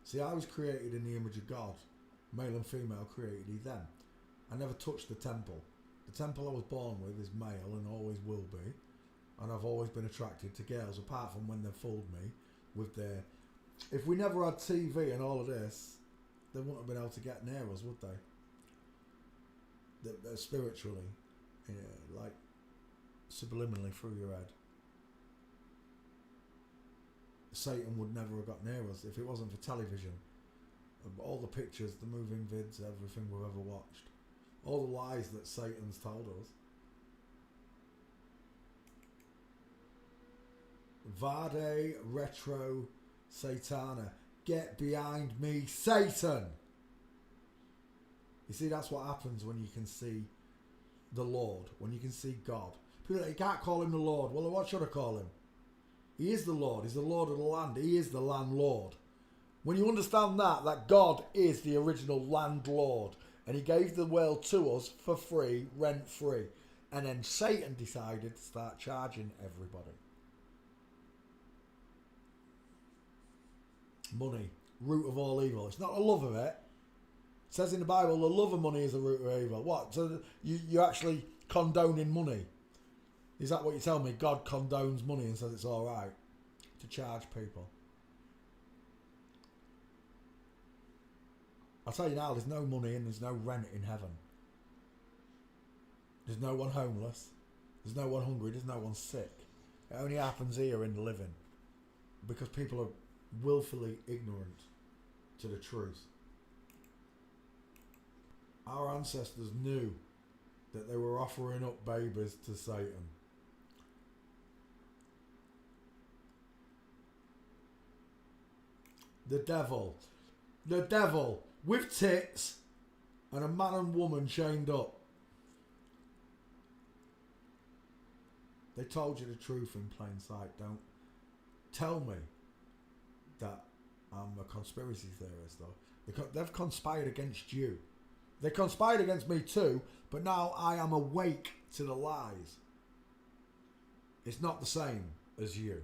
See, I was created in the image of God. Male and female created he them. I never touched the temple. The temple I was born with is male and always will be. And I've always been attracted to girls, apart from when they fooled me with their... If we never had TV and all of this, they wouldn't have been able to get near us, would they? They're spiritually, like subliminally through your head. Satan would never have got near us if it wasn't for television. All the pictures, the moving vids, everything we've ever watched. All the lies that Satan's told us. Vade Retro Satana. Get behind me, Satan! You see, that's what happens when you can see the Lord, when you can see God. People, you can't call him the Lord. Well, what should I call him? He is the Lord. He's the Lord of the land. He is the landlord. When you understand that God is the original landlord, and he gave the world to us for free, rent free, and then Satan decided to start charging everybody. Money, root of all evil. It's not the love of it. It says in the Bible, the love of money is the root of evil. What? So you're actually condoning money? Is that what you tell me? God condones money and says it's all right to charge people. I'll tell you now, there's no money and there's no rent in heaven. There's no one homeless. There's no one hungry. There's no one sick. It only happens here in the living. Because people are willfully ignorant to the truth. Our ancestors knew that they were offering up babies to Satan. The devil with tits and a man and woman chained up. They told you the truth in plain sight. Don't tell me that I'm a conspiracy theorist, though. They've conspired against you. They conspired against me too, but now I am awake to the lies. It's not the same as you.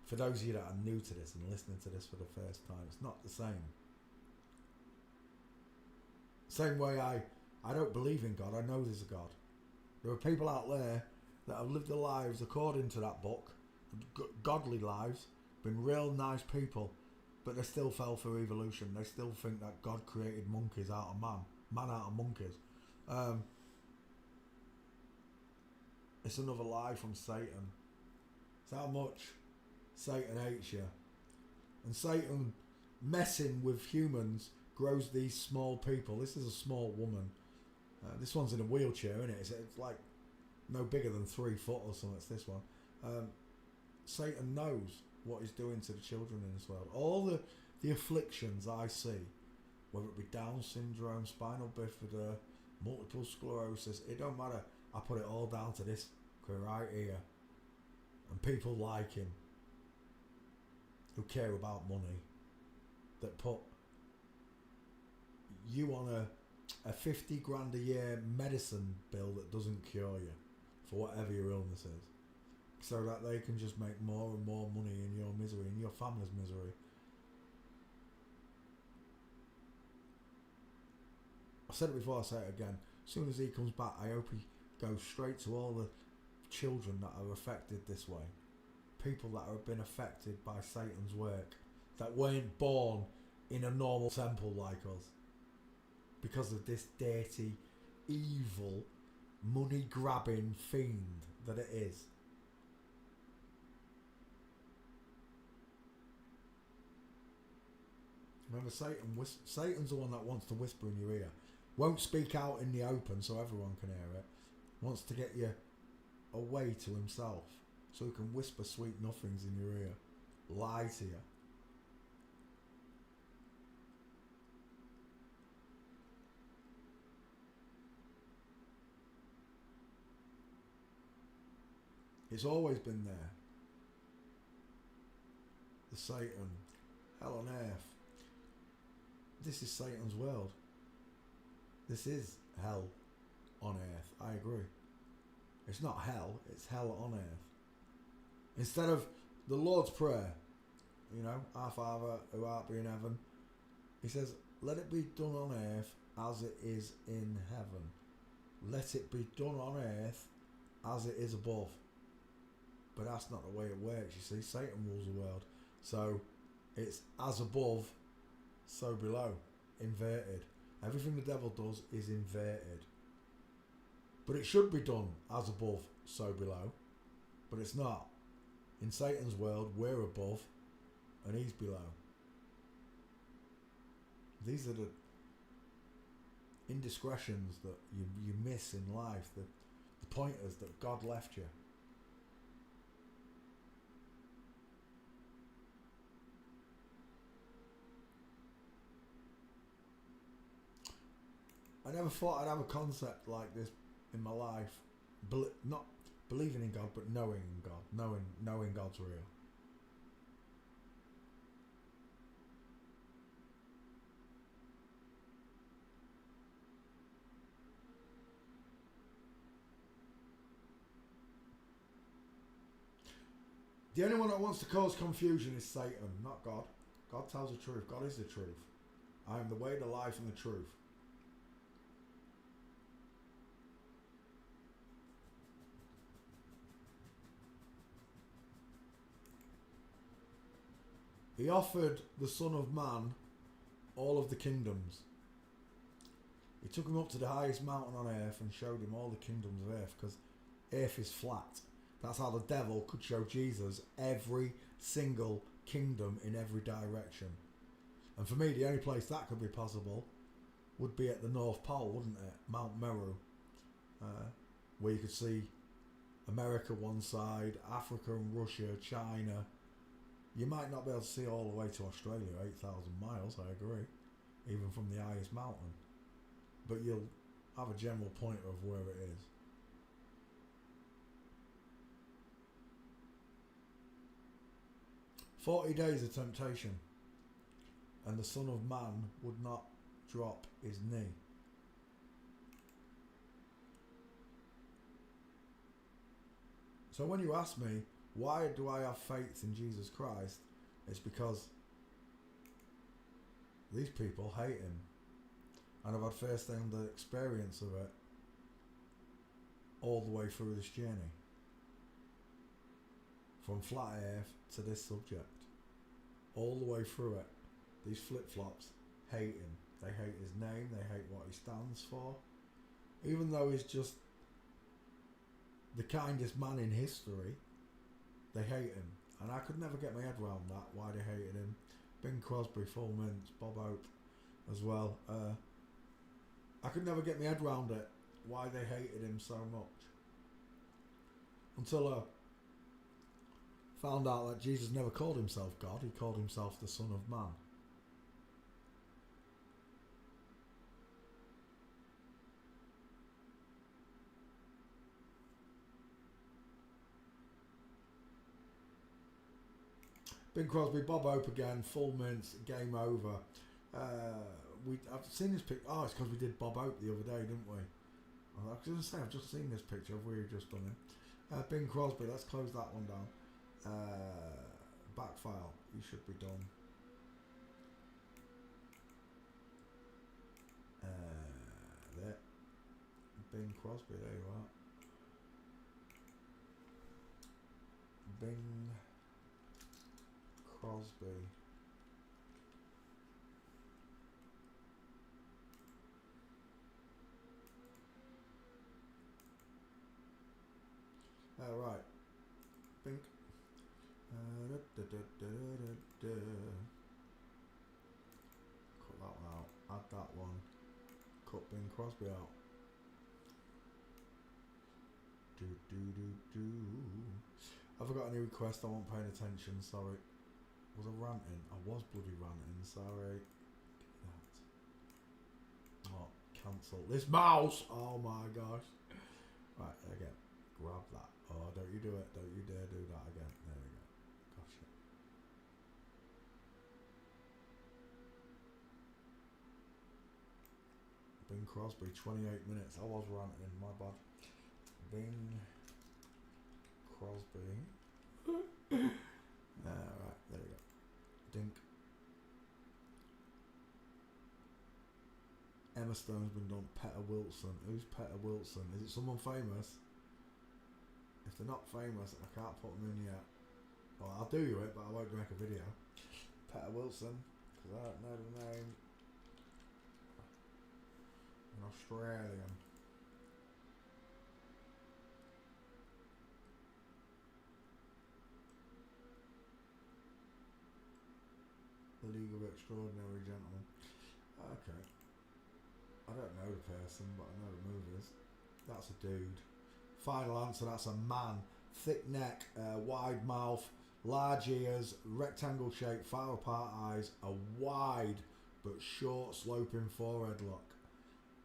For those of you that are new to this and listening to this for the first time, it's not the same. Same way I don't believe in God, I know there's a God. There are people out there that have lived their lives according to that book, godly lives, been real nice people, But they still fell for evolution. They still think that God created monkeys out of man out of monkeys. It's another lie from Satan. It's how much Satan hates you. And Satan, messing with humans, grows these small people. This is a small woman. This one's in a wheelchair, isn't it? It's like no bigger than 3 foot or something. It's this one. Satan knows what he's doing to the children in this world. All the afflictions I see, whether it be Down syndrome, spinal bifida, multiple sclerosis, it don't matter. I put it all down to this right here. And people like him, who care about money, that put you on a 50 grand a year medicine bill that doesn't cure you for whatever your illness is, so that they can just make more and more money in your misery, in your family's misery. I said it before, I say it again. As soon as he comes back, I hope he goes straight to all the children that are affected this way. People that have been affected by Satan's work, that weren't born in a normal temple like us, because of this dirty, evil, money-grabbing fiend that it is. Remember, Satan's the one that wants to whisper in your ear. Won't speak out in the open so everyone can hear it. Wants to get you away to himself so he can whisper sweet nothings in your ear. Lie to you. It's always been there. The Satan. Hell on earth. This is Satan's world. This is hell on earth. I agree. It's not hell, it's hell on earth. Instead of the Lord's Prayer, you know, Our Father who art in heaven, he says, let it be done on earth as it is in heaven. Let it be done on earth as it is above. But that's not the way it works, you see. Satan rules the world. So it's as above, so below. Inverted. Everything the devil does is inverted. But it should be done as above, so below. But it's not. In Satan's world, we're above and he's below. These are the indiscretions that you miss in life, the pointers that God left you. I never thought I'd have a concept like this in my life. Not believing in God, but knowing God. Knowing God's real. The only one that wants to cause confusion is Satan, not God. God tells the truth. God is the truth. I am the way, the life, and the truth. He offered the Son of Man all of the kingdoms. He took him up to the highest mountain on earth and showed him all the kingdoms of earth, because earth is flat. That's how the devil could show Jesus every single kingdom in every direction. And for me, the only place that could be possible would be at the North Pole, wouldn't it? Mount Meru, where you could see America one side, Africa and Russia, China. You might not be able to see all the way to Australia, 8,000 miles, I agree, even from the highest mountain. But you'll have a general pointer of where it is. "40 days of temptation, and the Son of Man would not drop his knee." So when you ask me, why do I have faith in Jesus Christ? It's because these people hate him. And I've had first-hand experience of it all the way through this journey. From flat earth to this subject. All the way through it. these flip-flops hate him. They hate his name, they hate what he stands for. Even though he's just the kindest man in history, they hate him. And I could never get my head around that, why they hated him. Bing Crosby, full mints, Bob Hope as well. I could never get my head around it, why they hated him so much. Until I found out that Jesus never called himself God, he called himself the Son of Man. Bing Crosby, Bob Hope again, full mints, game over. I've seen this picture. Oh, it's because we did Bob Hope the other day, didn't we? I was going to say, I've just seen this picture of we've just done him. Bing Crosby, let's close that one down. Back file, you should be done. There. Bing Crosby, there you are. Bing Crosby. Right. Bing. Cut that one out. Add that one. Cut Bing Crosby out. I forgot any request. I wasn't paying attention. Sorry. Was I ranting? I was bloody ranting. Sorry. That. Oh, cancel this mouse. Oh my gosh. Right again. Grab that. Oh, don't you do it. Don't you dare do that again. There we go. Gotcha. Bing Crosby, 28 minutes. I was ranting, my bad. Bing Crosby. Alright, there we go. Dink. Emma Stone's been done. Petter Wilson. Who's Petter Wilson? Is it someone famous? If they're not famous, I can't put them in yet. Well, I'll do it, but I won't make a video. Petter Wilson, because I don't know the name. An Australian. The League of Extraordinary Gentlemen. Okay. I don't know the person, but I know the movies. That's a dude. Final answer, that's a man. Thick neck, wide mouth, large ears, rectangle shape, far apart eyes, a wide but short sloping forehead look.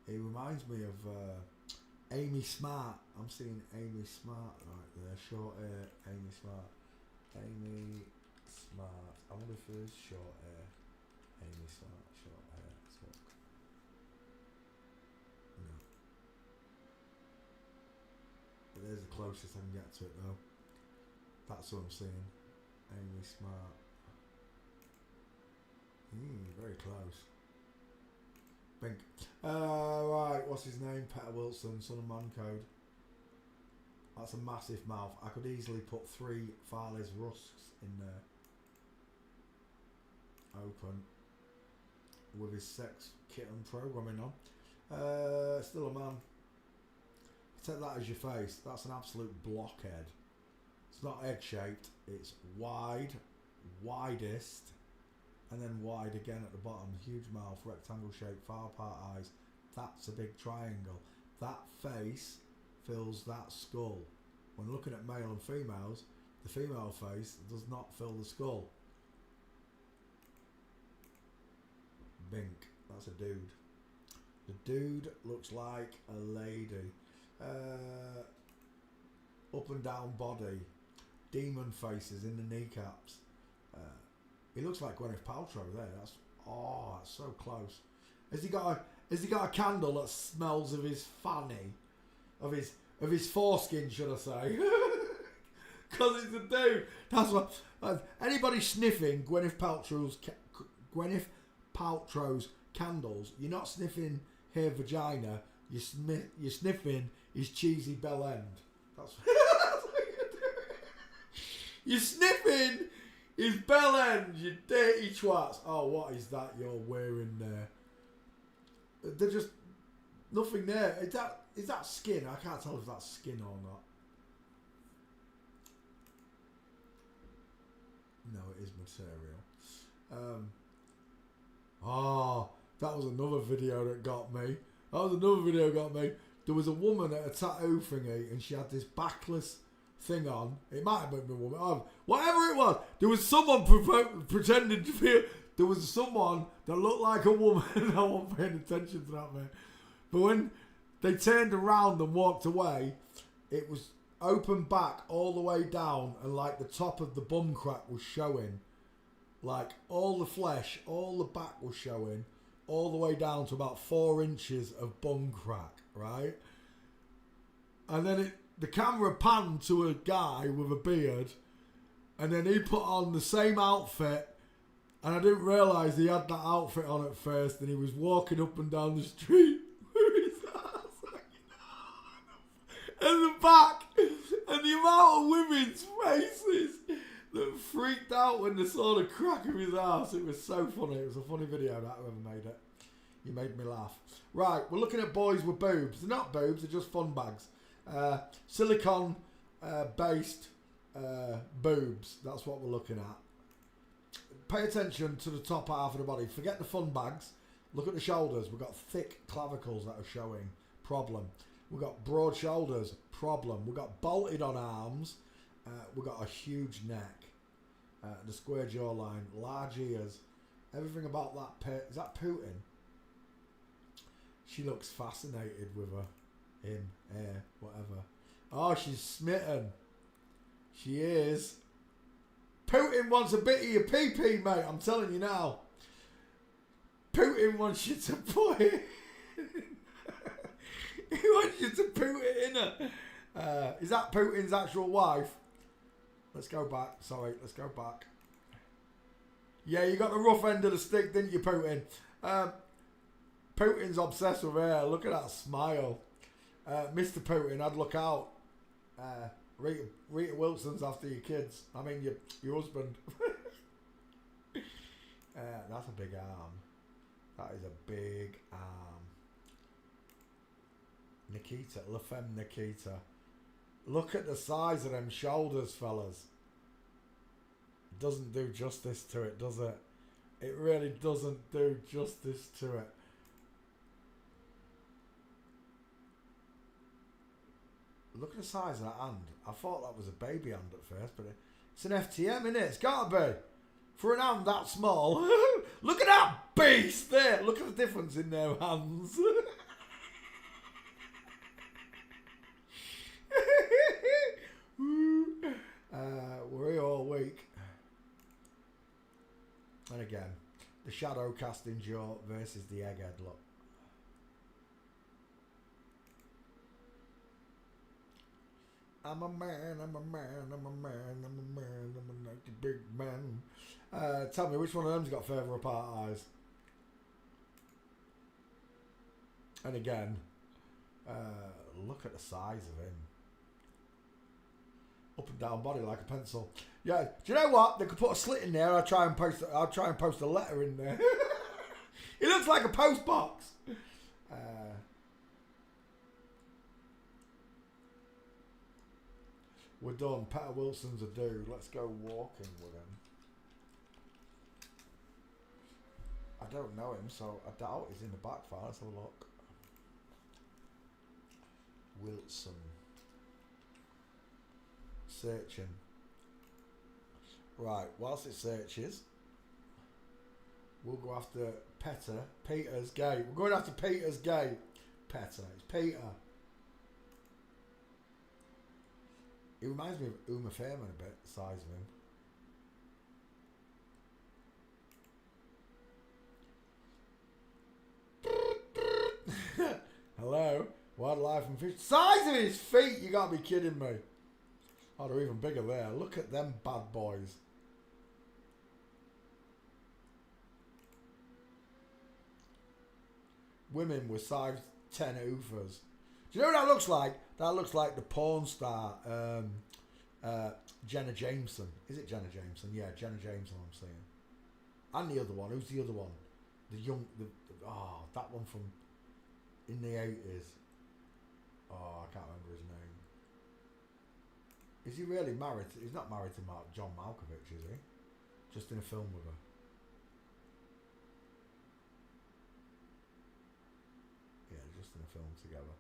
He reminds me of Amy Smart. I'm seeing Amy Smart right there. Short hair, Amy Smart. Amy Smart. I wonder if there's short hair. Amy Smart, short hair. Let's look. No. But there's the closest I can get to it though. That's what I'm seeing. Amy Smart. Very close. Bink. Right, what's his name? Petter Wilson, Son of Man Code. That's a massive mouth. I could easily put 3 Farley's Rusks in there. Open. With his sex kitten programming on. Still a man. Take that as your face. That's an absolute blockhead. It's not egg shaped. It's wide, widest, and then wide again at the bottom. Huge mouth, rectangle shape, far apart eyes. That's a big triangle. That face fills that skull. When looking at male and females, the female face does not fill the skull. Bink. That's a dude. The dude looks like a lady. Up and down body, demon faces in the kneecaps. He looks like Gwyneth Paltrow there. That's so close. Has he got a candle that smells of his fanny, of his foreskin, should I say? Because it's a dude. That's what. Anybody sniffing Gwyneth Paltrow's candles, you're not sniffing her vagina. You're sniffing his cheesy bell end. That's what you're doing. You're sniffing His bell end, you dirty twats. Oh, what is that you're wearing there? They're just nothing there. Is that skin? I can't tell if that's skin or not. No, it is material. Oh, that was another video that got me. There was a woman at a tattoo thingy and she had this backless thing on. It might have been a woman. Oh, whatever it was. There was someone pretending to be... There was someone that looked like a woman. I wasn't paying attention to that, man. But when they turned around and walked away, it was open back all the way down and like the top of the bum crack was showing. Like all the flesh, all the back was showing, all the way down to about 4 inches of bum crack, right? And then the camera panned to a guy with a beard, and then he put on the same outfit, and I didn't realise he had that outfit on at first, and he was walking up and down the street with his ass and the back, and the amount of women's faces that freaked out when they saw the crack of his ass. It was so funny. It was a funny video, that whoever made it. You made me laugh. Right, we're looking at boys with boobs. They're not boobs, they're just fun bags. Silicone based boobs. That's what we're looking at. Pay attention to the top half of the body. Forget the fun bags. Look at the shoulders. We've got thick clavicles that are showing. Problem. We've got broad shoulders. Problem. We've got bolted on arms. We've got a huge neck. The square jawline. Large ears. Everything about that. Is that Putin? She looks fascinated with him, whatever. Oh, she's smitten. She is. Putin wants a bit of your pee-pee, mate. I'm telling you now. Putin wants you to put it in. He wants you to put it in her. Is that Putin's actual wife? Let's go back. Sorry, let's go back. Yeah, you got the rough end of the stick, didn't you, Putin? Putin's obsessed with her. Look at that smile. Mr. Putin, I'd look out. Rita Wilson's after your kids. I mean, your husband. That's a big arm. That is a big arm. Nikita, La Femme Nikita. Look at the size of them shoulders, fellas. Doesn't do justice to it, does it? It really doesn't do justice to it. Look at the size of that hand. I thought that was a baby hand at first, but it's an FTM, isn't it? It's got to be. For an hand that small. Look at that beast there. Look at the difference in their hands. We're here all week. And again, the shadow casting jaw versus the egghead look. I'm a man, I'm a man, I'm a man, I'm a man, I'm a big man. Tell me, which one of them's got further apart eyes? And again, look at the size of him. Up and down body like a pencil. Yeah, do you know what? They could put a slit in there. I'll try and post a letter in there. It looks like a post box. We're done. Petter Wilson's a dude. Let's go walking with him. I don't know him, so I doubt he's in the back file. Let's have a look. Wilson. Searching. Right, whilst it searches, we'll go after Peter's Gate. We're going after Peter's Gate. Petter. It's Peter. He reminds me of Uma Thurman a bit, the size of him. Hello? Wildlife and fish. Size of his feet! You gotta be kidding me. Oh, they're even bigger there. Look at them bad boys. Women with size 10 oofers. Do you know what that looks like? That looks like the porn star Jenna Jameson. Is it Jenna Jameson? Yeah, Jenna Jameson I'm seeing. And the other one. Who's the other one? The young... that one from... In the 80s. Oh, I can't remember his name. Is he really married? He's not married to John Malkovich, is he? Just in a film with her. Yeah, just in a film together.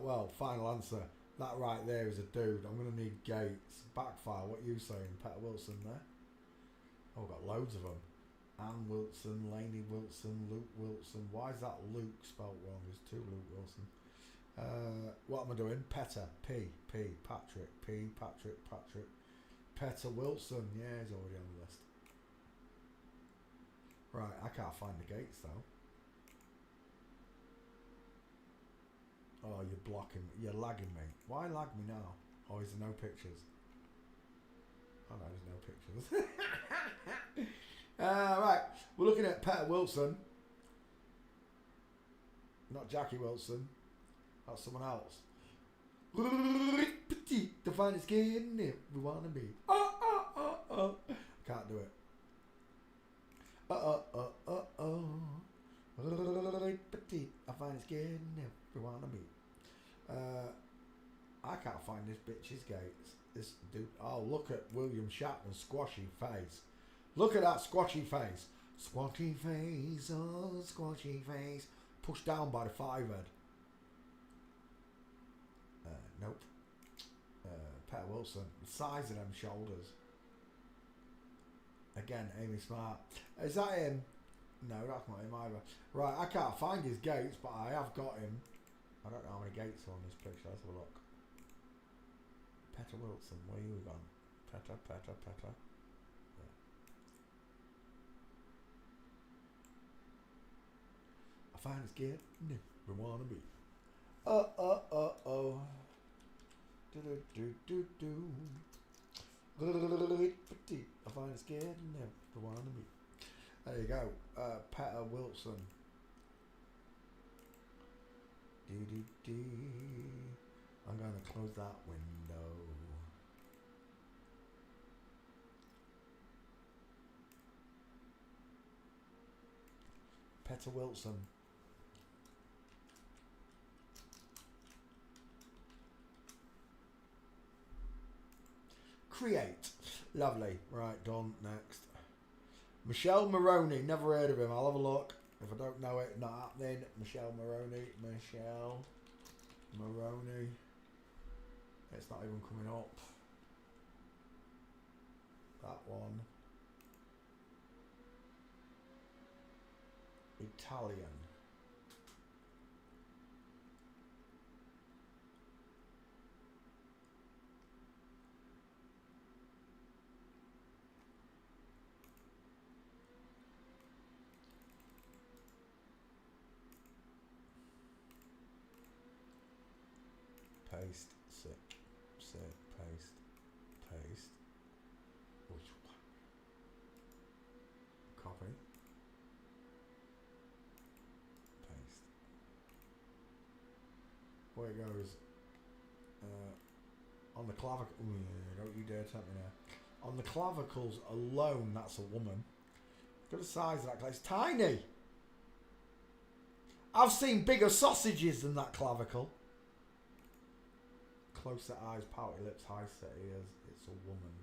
Well, final answer. That right there is a dude. I'm going to need Gates. Backfire. What are you saying? Peter Wilson there? Oh, I've got loads of them. Anne Wilson, Lainey Wilson, Luke Wilson. Why is that Luke spelt wrong? There's two Luke Wilson. What am I doing? Petter. Patrick. Patrick. Petter Wilson. Yeah, he's already on the list. Right, I can't find the Gates though. Oh, you're blocking me. You're lagging me. Why lag me now? Oh, is there no pictures? Oh no, there's no pictures. Right, we're looking at Petter Wilson. Not Jackie Wilson. That's someone else. Petite, the finest skin we want to be. Can't do it. Petite, the finest skin we want to be. I can't find this bitch's Gates. This dude. Oh, look at William Shatner's squashy face. Look at that squashy face. Squashy face, oh, squashy face. Pushed down by the five head. Nope. Petter Wilson. The size of them shoulders. Again, Amy Smart. Is that him? No, that's not him either. Right, I can't find his Gates, but I have got him. I don't know how many Gates are on this picture. Let's have a look. Petter Wilson, where you gone? Petter. Yeah. I find his Gate. We wanna be. Oh. Do. Petite. I find it scared. Never want to be. There you go. Petter Wilson. I'm going to close that window. Petter Wilson. Create. Lovely. Right, done. Next. Michelle Maroney. Never heard of him. I'll have a look. If I don't know it, not happening. Michelle Maroney. It's not even coming up. That one. Italian. Paste, paste. Which one? Copy. Paste. Where it goes. On the clavicle. Don't you dare tempt me now. On the clavicles alone, that's a woman. Look at the size of that. It's tiny. I've seen bigger sausages than that clavicle. Close set eyes, pouty lips, high set ears. It's a woman.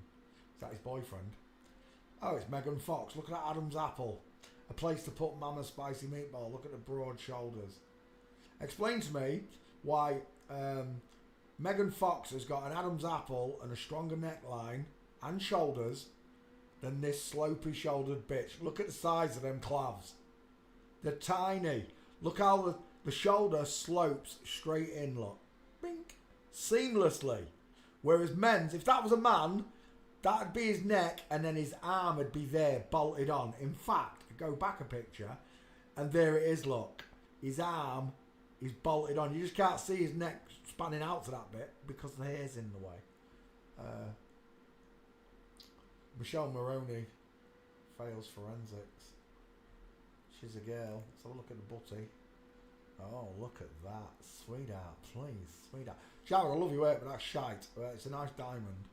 Is that his boyfriend? Oh, it's Megan Fox. Look at that Adam's apple. A place to put Mama's spicy meatball. Look at the broad shoulders. Explain to me why Megan Fox has got an Adam's apple and a stronger neckline and shoulders than this slopey shouldered bitch. Look at the size of them clavs. They're tiny. Look how the shoulder slopes straight in, look. Bink. Seamlessly. Whereas men's, if that was a man, that'd be his neck and then his arm would be there, bolted on. In fact, go back a picture and there it is, look. His arm is bolted on. You just can't see his neck spanning out to that bit because the hair's in the way. Michelle Maroney fails forensics. She's a girl. Let's have a look at the butty. Oh, look at that. Sweetheart, please. Sweetheart. Jared, I love your work, but that's shite. It's a nice diamond.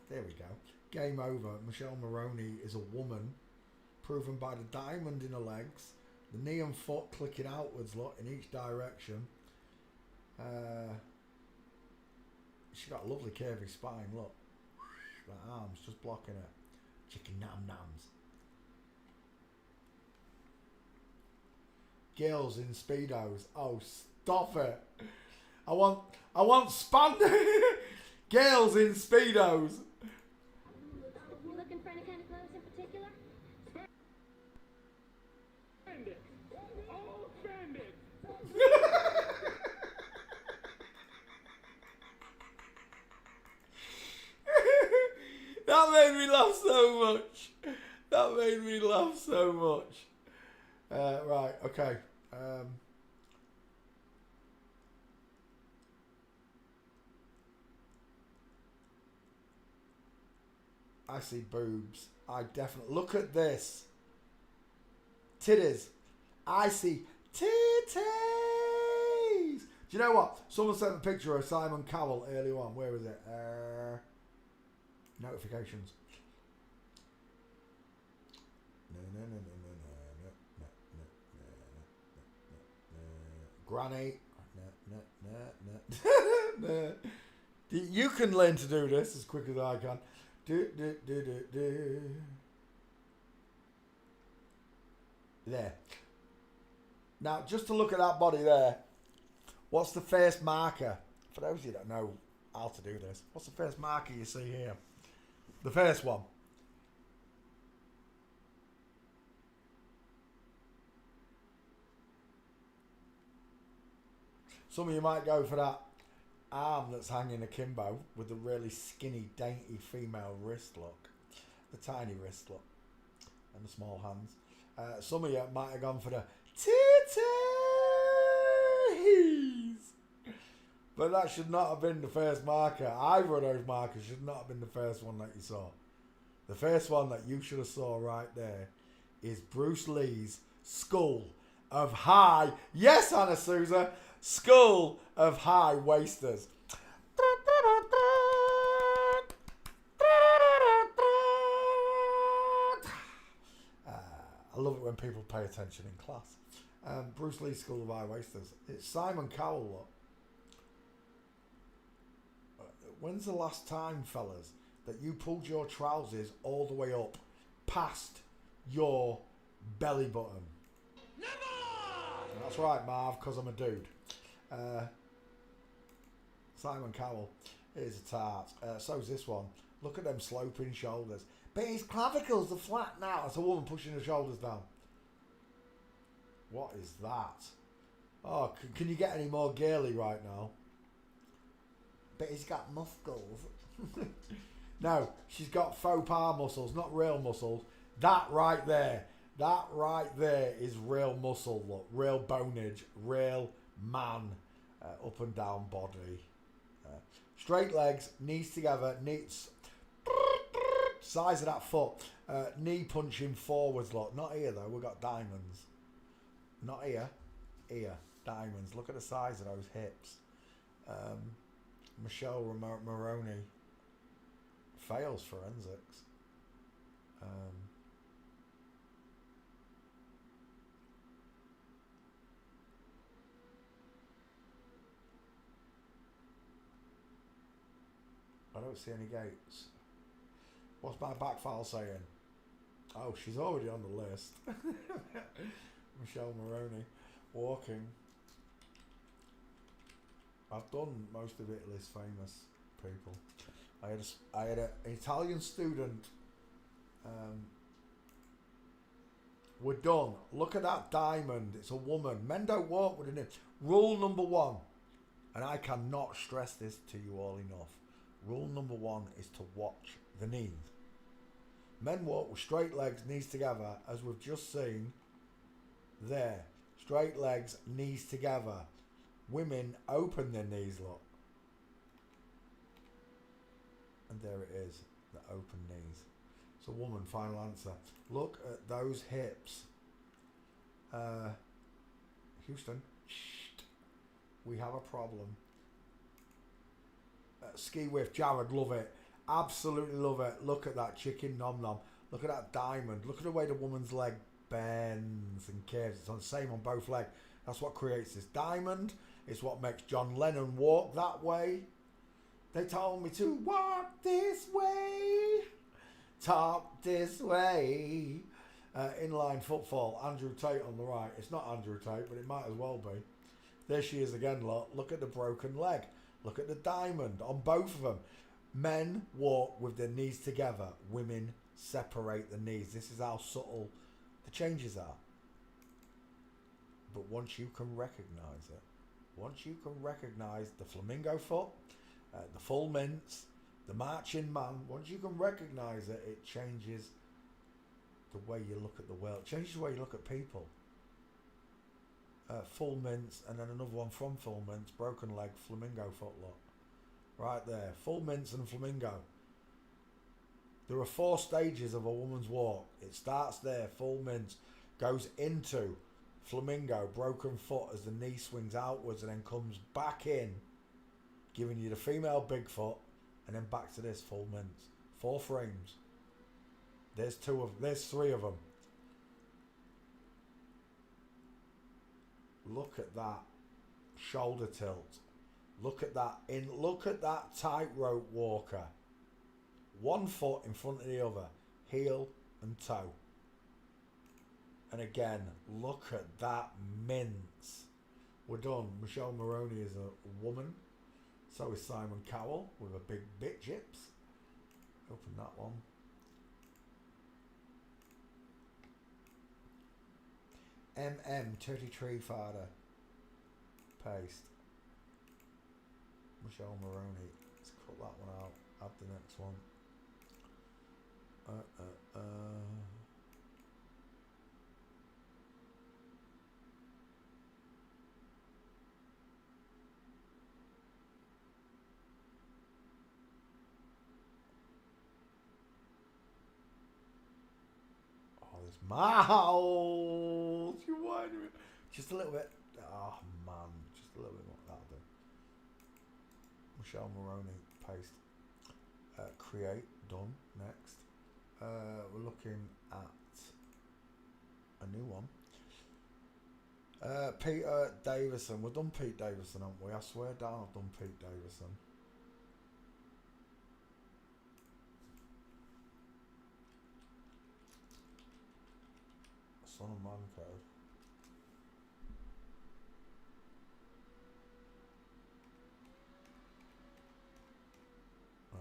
There we go. Game over. Michelle Maroney is a woman, proven by the diamond in her legs, the knee and foot clicking outwards, look, in each direction. She's got a lovely curvy spine, look. The arms just blocking her. Chicken nam nams. Girls in Speedos. Oh, stop it. I want spandex. Girls in Speedos. You looking for any kind of clothes in particular? Spandex. All spandex. That made me laugh so much. That made me laugh so much. Right, okay. I see boobs. I definitely look at this. Titties. I see titties. Do you know what? Someone sent a picture of Simon Cowell earlier on. Where was it? Notifications. Granny. You can learn to do this as quick as I can. There. Now, just to look at that body there, what's the first marker? For those of you that know how to do this, what's the first marker you see here? The first one. Some of you might go for that arm that's hanging akimbo with the really skinny, dainty female wrist look. The tiny wrist look. And the small hands. Some of you might have gone for the titties. But that should not have been the first marker. Either of those markers should not have been the first one that you saw. The first one that you should have saw right there is Bruce Lee's Skull of High. Yes, Anna Souza. Skull of High Wasters. I love it when people pay attention in class. Bruce Lee's Skull of High Wasters. It's Simon Cowell, look. When's the last time, fellas, that you pulled your trousers all the way up past your belly button? Never! That's right, Marv, because I'm a dude. Simon Cowell is a tart. So's this one. Look at them sloping shoulders. But his clavicles are flat now. That's a woman pushing her shoulders down. What is that? Oh, can you get any more girly right now? But he's got muscles. No, she's got faux pas muscles, not real muscles. That right there is real muscle, look. Real bonage, real man, up and down body. Straight legs, knees together, knees, size of that foot, knee punching forwards, look. Not here though, we've got diamonds. Not here, here, diamonds. Look at the size of those hips. Michelle Maroney fails forensics. I don't see any gates. What's my back file saying? Oh, she's already on the list. Michelle Maroney walking. I've done most of Italy's famous people. I had an Italian student. We're done. Look at that diamond. It's a woman. Men don't walk with an image. Rule number one, and I cannot stress this to you all enough. Rule number one is to watch the knees. Men walk with straight legs, knees together, as we've just seen there. Straight legs, knees together. Women open their knees, look. And there it is, the open knees. So woman, final answer. Look at those hips. Houston, shh, we have a problem. Ski whiff, Jared, love it. Absolutely love it. Look at that chicken nom nom. Look at that diamond. Look at the way the woman's leg bends and curves. It's on the same on both legs. That's what creates this diamond. It's what makes John Lennon walk that way. They told me to walk this way, talk this way. Inline footfall. Andrew Tate on the right. It's not Andrew Tate, but it might as well be. There she is again, look. Look at the broken leg. Look at the diamond on both of them. Men walk with their knees together. Women separate the knees. This is how subtle the changes are. But once you can recognise it, once you can recognise the flamingo foot, the full mince, the marching man, once you can recognise it, it changes the way you look at the world. It changes the way you look at people. Full mince, and then another one from full mince, broken leg, flamingo foot look. Right there, full mince and flamingo. There are 4 stages of a woman's walk. It starts there, full mince, goes into flamingo, broken foot as the knee swings outwards and then comes back in, giving you the female Bigfoot, and then back to this full mince. 4 frames. There's 3 of them. Look at that shoulder tilt. Look at that tightrope walker. 1 foot in front of the other, heel and toe. And again, look at that mince. We're done. Michelle Maroney is a woman. So is Simon Cowell with a big bit chips. Open that one. MM33 Father. Paste. Michelle Maroney. Let's cut that one out. Add the next one. Oh, this mouth. You whining me. Just a little bit. Oh man, just a little bit more. That'll do. Michelle Maroney, paste. Create, done. Next. We're looking at a new one. Peter Davison. We've done Pete Davison, haven't we? I swear down I've done Pete Davison. Son of Man Code.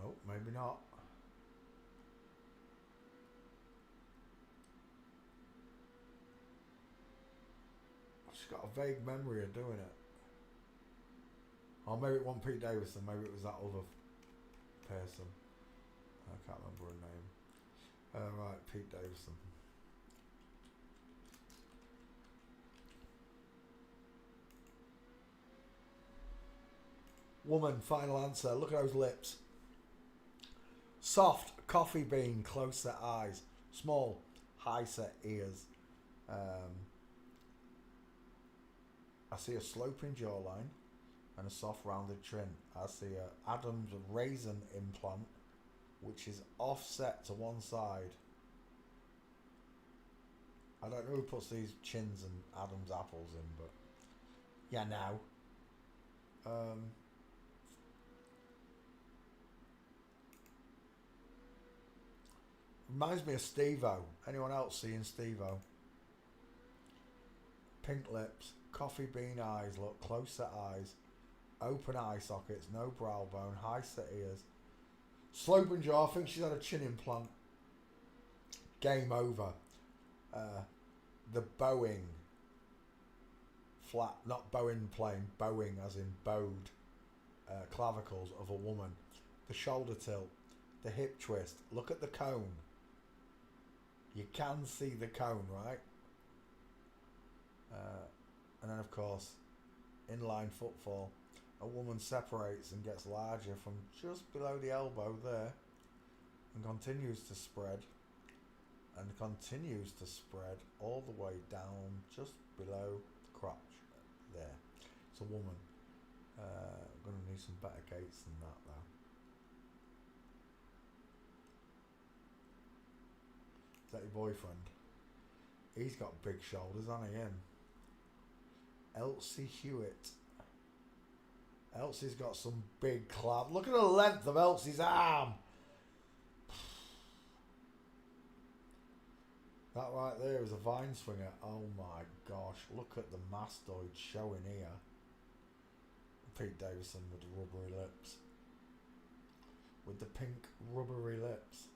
Oh, maybe not. I've just got a vague memory of doing it. Or maybe it wasn't Pete Davison, maybe it was that other person. I can't remember her name. Right, Pete Davison. Woman, final answer. Look at those lips. Soft, coffee bean, close set eyes. Small, high set ears. I see a sloping jawline and a soft rounded chin. I see a Adam's raisin implant, which is offset to one side. I don't know who puts these chins and Adam's apples in, but yeah, now. Reminds me of Steve-O. Anyone else seeing Steve-O? Pink lips, coffee bean eyes, look, close set eyes, open eye sockets, no brow bone, high set ears. Sloping jaw, I think she's had a chin implant. Game over. The bowing. Flat, not bowing plane, bowing as in bowed. Clavicles of a woman. The shoulder tilt. The hip twist. Look at the cone. You can see the cone, right? And then, of course, inline footfall. A woman separates and gets larger from just below the elbow there and continues to spread and continues to spread all the way down just below the crotch there. It's a woman. I'm going to need some better gates than that, though. Is that your boyfriend? He's got big shoulders, hasn't he? Him. Elsie Hewitt. Elsie's got some big clap. Look at the length of Elsie's arm. That right there is a vine swinger. Oh my gosh. Look at the mastoid showing here. Pete Davidson with the rubbery lips. With the pink rubbery lips.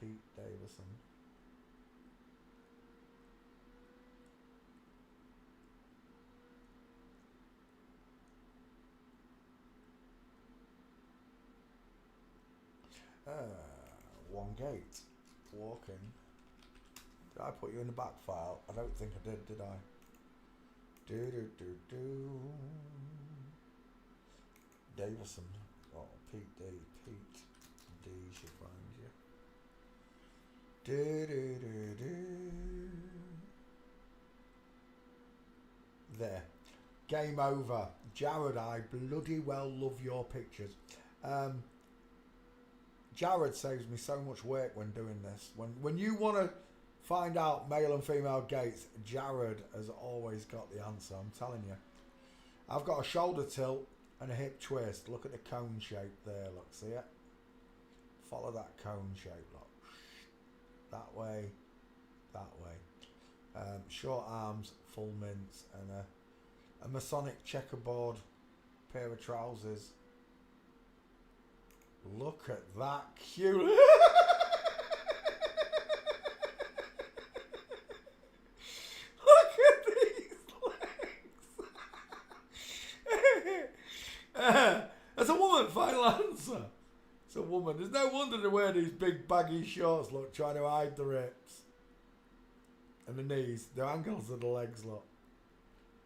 Pete Davidson. One gate. Walking. Did I put you in the back file? I don't think I did I? Davison. Oh, Pete D. Pete D should find you. There. Game over. Jared, I bloody well love your pictures. Jared saves me so much work when doing this. When you want to find out male and female gaits, Jared has always got the answer. I'm telling you. I've got a shoulder tilt and a hip twist. Look at the cone shape there. Look, see it? Follow that cone shape. Look. That way. That way. Short arms, full mints, and a Masonic checkerboard pair of trousers. Look at that cute. Look at these legs. That's a woman, final answer. It's a woman. There's no wonder they wear these big baggy shorts, look, trying to hide the hips. And the knees, the ankles of the legs, look.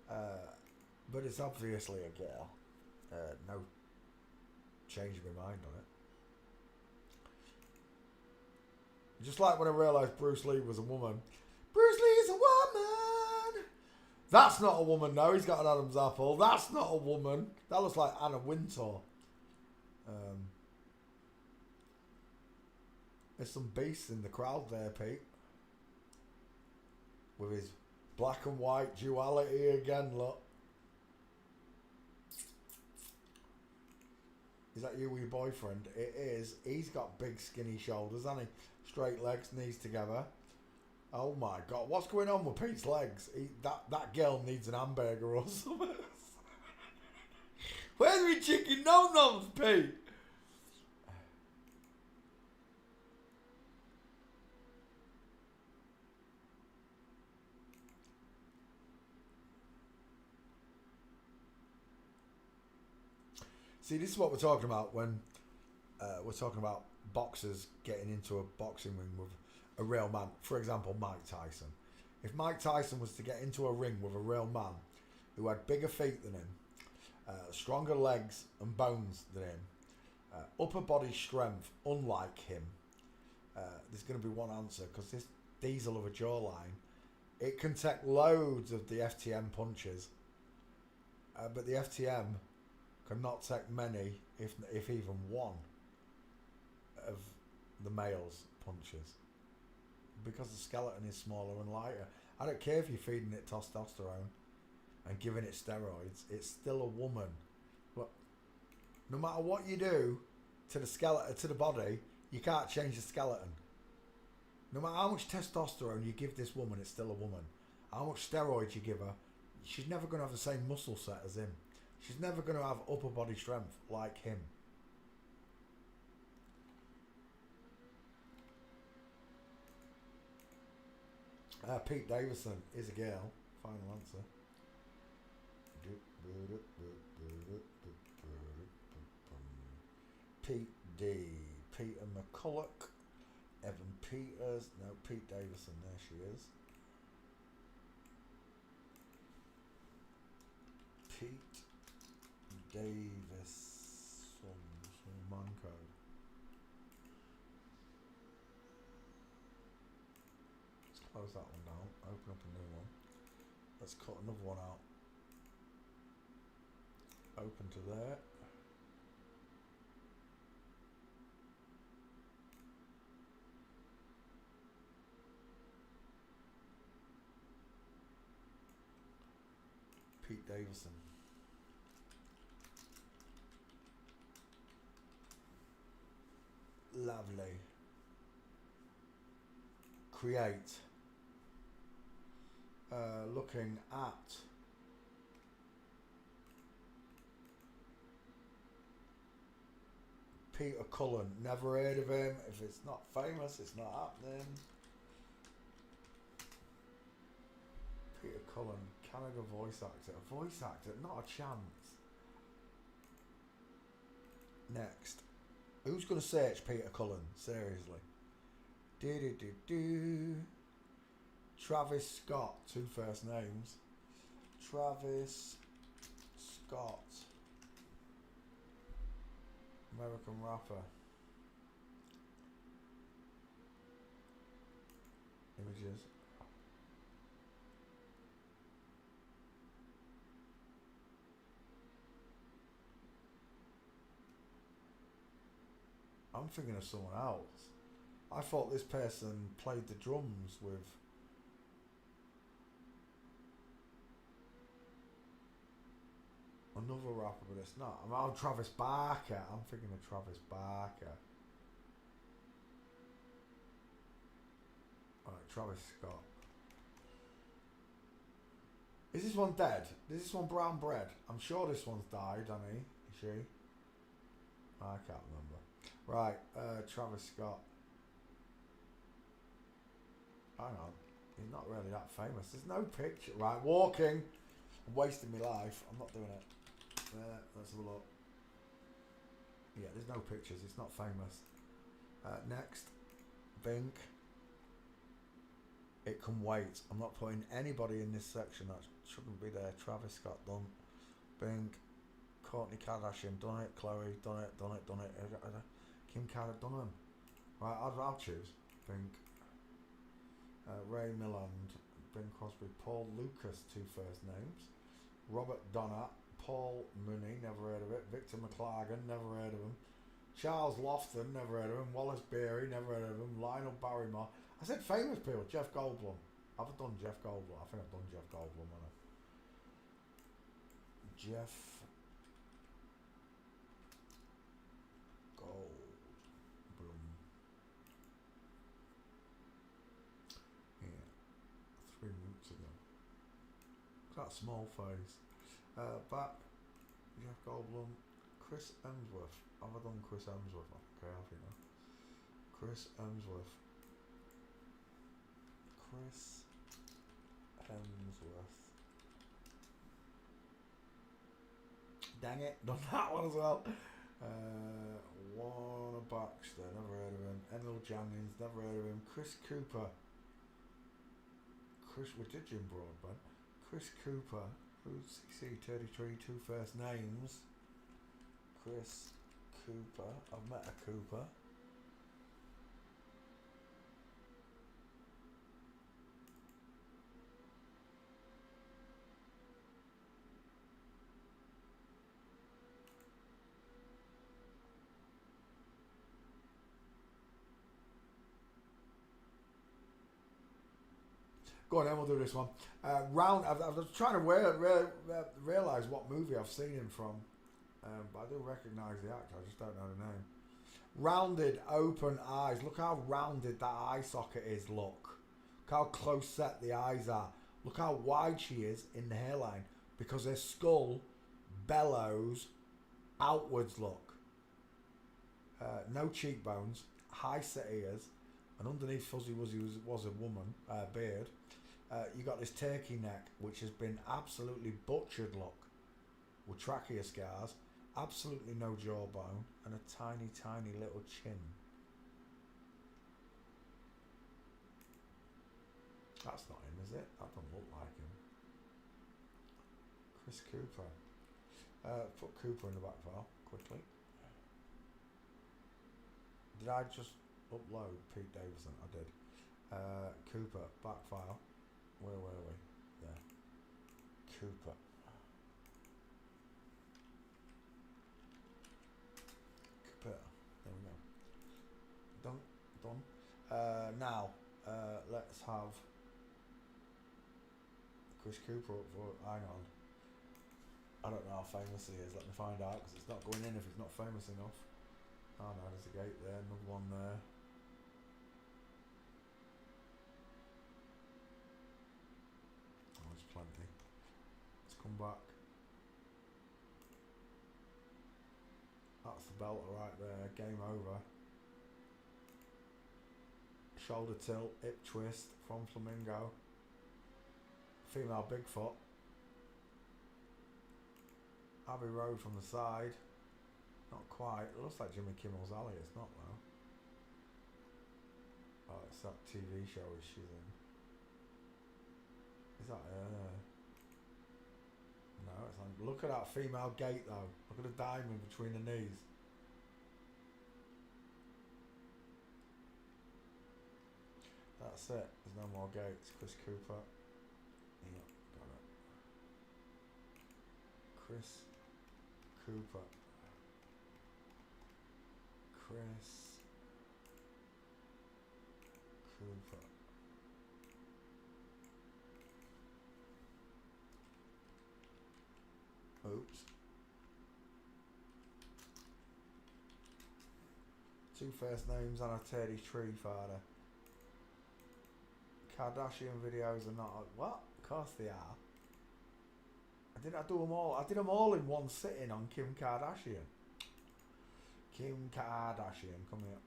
But it's obviously a girl. No changing my mind on it. Just like when I realised Bruce Lee was a woman. Bruce Lee's a woman! That's not a woman, no. He's got an Adam's apple. That's not a woman. That looks like Anna Wintour. There's some beasts in the crowd there, Pete. With his black and white duality again, look. Is that you with your boyfriend? It is. He's got big skinny shoulders, hasn't he? Straight legs, knees together. Oh my God. What's going on with Pete's legs? That girl needs an hamburger or something. Where's my chicken nom-noms, Pete? See, this is what we're talking about when we're talking about boxers getting into a boxing ring with a real man. For example, Mike Tyson. If Mike Tyson was to get into a ring with a real man who had bigger feet than him, stronger legs and bones than him, upper body strength unlike him, there's going to be one answer, because this diesel of a jawline, it can take loads of the FTM punches, but the FTM cannot take many, if even one, of the male's punches, because the skeleton is smaller and lighter. I don't care if you're feeding it testosterone and giving it steroids, it's still a woman. Look, no matter what you do to the skeleton, to the body, you can't change the skeleton. No matter how much testosterone you give this woman, it's still a woman. How much steroids you give her, she's never going to have the same muscle set as him. She's never going to have upper body strength like him. Pete Davidson is a girl. Final answer. Pete D. Peter McCulloch. Evan Peters. No, Pete Davidson. There she is. Pete Davidson. Man code. Close that one down, open up a new one. Let's cut another one out. Open to there. Pete Davidson. Lovely. Create. Looking at Peter Cullen. Never heard of him. If it's not famous, it's not happening. Peter Cullen, Canada voice actor. Voice actor, not a chance. Next. Who's going to search Peter Cullen? Seriously. Do. Travis Scott, 2 first names. Travis Scott. American rapper. Images. I'm thinking of someone else. I thought this person played the drums with another rapper, but it's not. I'm Travis Barker. I'm thinking of Travis Barker. Alright, Travis Scott. Is this one dead? Is this one brown bread? I'm sure this one's died, hasn't he? Is she? I can't remember. Right, Travis Scott. Hang on. He's not really that famous. There's no picture. Right, walking. I'm wasting my life. I'm not doing it. Let's have a look. Yeah, there's no pictures. It's not famous. Next. Bink. It can wait. I'm not putting anybody in this section that shouldn't be there. Travis Scott done. Bink. Kourtney Kardashian done it. Chloe done it. Kim Kardashian. Right, I'll choose. Bink. Ray Milland. Bing Crosby. Paul Lucas, 2 first names. Robert Donat. Paul Mooney, never heard of it. Victor McLagan, never heard of him. Charles Lofton, never heard of him. Wallace Beery, never heard of him. Lionel Barrymore. I said famous people. Jeff Goldblum. I've done Jeff Goldblum. I think I've done Jeff Goldblum, haven't I? Jeff Goldblum. Yeah. 3 weeks ago. That small face. Back. Jeff Goldblum. Chris Hemsworth. Have I done Chris Hemsworth? Okay, I think now. Chris Hemsworth. Chris Hemsworth. Dang it, done that one as well. Warner Baxter, never heard of him. Emil Jannings, never heard of him. Chris Cooper. We did Jim Broadbent. Chris Cooper, who's CC33, 2 first names. Chris Cooper, I've met a Cooper. Go on then, we'll do this one. I was trying to realise what movie I've seen him from. But I do recognise the actor, I just don't know the name. Rounded, open eyes. Look how rounded that eye socket is, look. Look how close set the eyes are. Look how wide she is in the hairline. Because her skull bellows outwards, look. No cheekbones, high set ears. And underneath Fuzzy Wuzzy was a woman, beard. You got this turkey neck, which has been absolutely butchered, look. With trachea scars. Absolutely no jawbone. And a tiny, tiny little chin. That's not him, is it? That doesn't look like him. Chris Cooper. Put Cooper in the back file, quickly. Did I just upload Pete Davidson? I did. Cooper, back file. Where were we? There. Cooper. Cooper. There we go. Done. Now, let's have Chris Cooper up for. Hang on. I don't know how famous he is. Let me find out, because it's not going in if it's not famous enough. Oh no, there's a gate there. Another one there. Oh, there's plenty. Let's come back. That's the belter right there. Game over. Shoulder tilt, hip twist from Flamingo. Female Bigfoot. Abbey Road from the side. Not quite. It looks like Jimmy Kimmel's Alley. It's not though. Oh, it's that TV show she's in. Is that her? No, it's not. Look at that female gate though. Look at the diamond between the knees. That's it. There's no more gates. Chris Cooper. Yeah, got it. Chris Cooper. Chris Cooper. Oops. Two first names and a Teddy Tree father. Kardashian videos are not. What? Of course they are. I do them all. I did them all in one sitting on Kim Kardashian. Kim Kardashian, come here.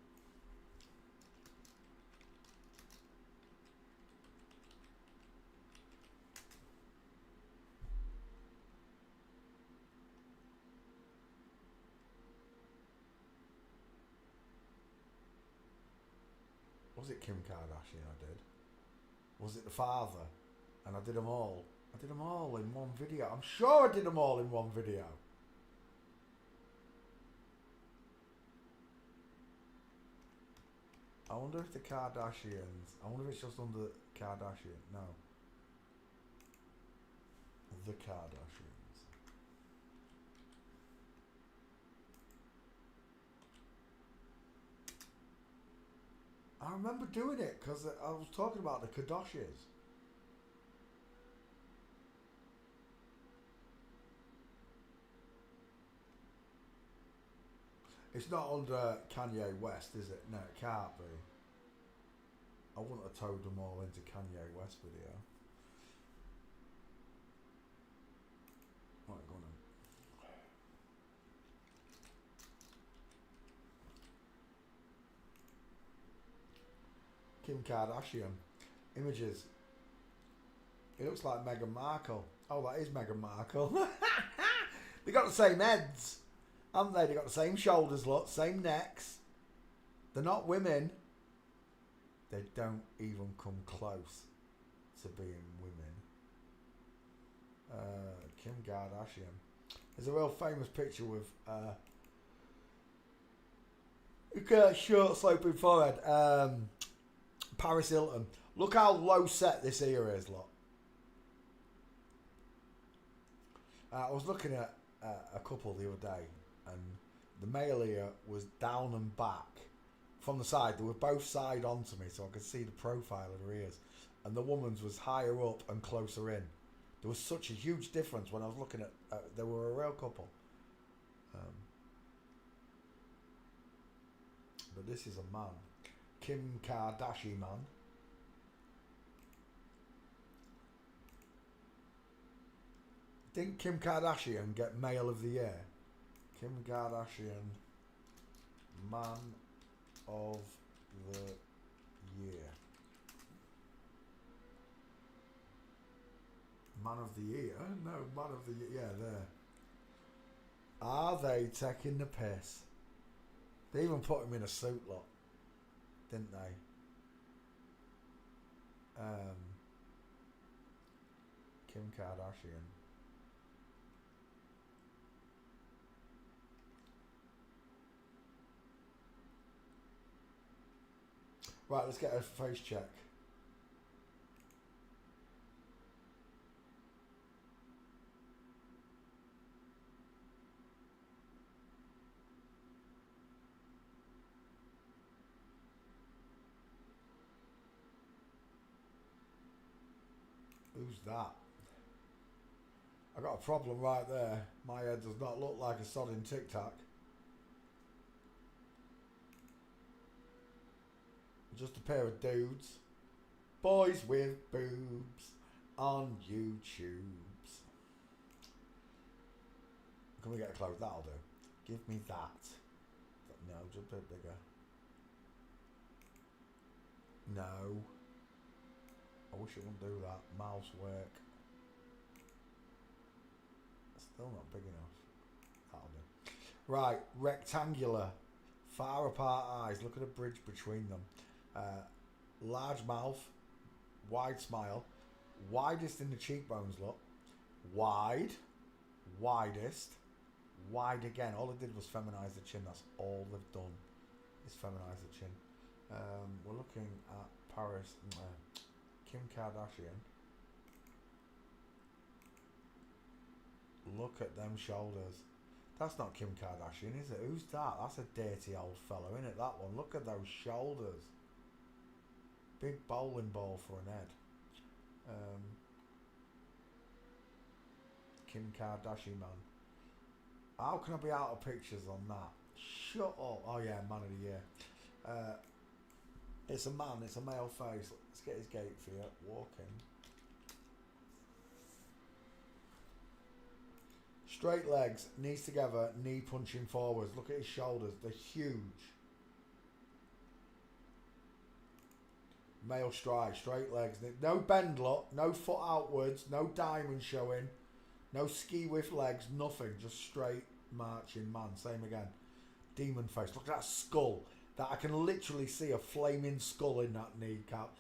Was it Kim Kardashian I did? Was it the father? And I did them all. I did them all in one video. I'm sure I did them all in one video. I wonder if the Kardashians... I wonder if it's just under Kardashian. No. The Kardashians. I remember doing it because I was talking about the Kardashians. It's not under Kanye West, is it? No, it can't be. I wouldn't have towed them all into Kanye West video. Right, go on then. Kim Kardashian. Images. It looks like Meghan Markle. Oh, that is Meghan Markle. They got the same heads. Haven't they? They got the same shoulders, look, same necks. They're not women. They don't even come close to being women. Kim Kardashian. There's a real famous picture with short sloping forehead. Paris Hilton. Look how low set this ear is, look. I was looking at a couple the other day, and the male ear was down and back from the side. They were both side onto me, so I could see the profile of their ears. And the woman's was higher up and closer in. There was such a huge difference when I was looking at. They were a real couple. But this is a man, Kim Kardashian man. Didn't Kim Kardashian get Male of the Year? Kim Kardashian, Man of the Year. Man of the Year? No, Man of the Year. Yeah, there. Are they taking the piss? They even put him in a suit, lot, didn't they? Kim Kardashian. Right, let's get a face check. Who's that? I got a problem right there. My head does not look like a sodding Tic Tac. Just a pair of dudes. Boys with boobs on YouTubes. Can we get a close? That'll do. Give me that. No, just a bit bigger. No. I wish it wouldn't do that. Mouse work. Still not big enough. That'll do. Right, rectangular. Far apart eyes. Look at the bridge between them. Large mouth. Wide smile. Widest in the cheekbones, look. Wide. Widest. Wide again. All it did was feminise the chin. That's all they've done. Is feminise the chin. We're looking at Paris. Kim Kardashian. Look at them shoulders. That's not Kim Kardashian, is it? Who's that? That's a dirty old fellow, isn't it? That one. Look at those shoulders. Big bowling ball for an head. Kim Kardashian, man. How can I be out of pictures on that? Shut up. Oh yeah, man of the year. It's a man. It's a male face. Let's get his gait for you. Walking. Straight legs, knees together, knee punching forwards. Look at his shoulders. They're huge. Male stride, straight legs. No bend look, no foot outwards, no diamond showing, no ski with legs, nothing. Just straight marching man. Same again. Demon face. Look at that skull. That I can literally see a flaming skull in that kneecap.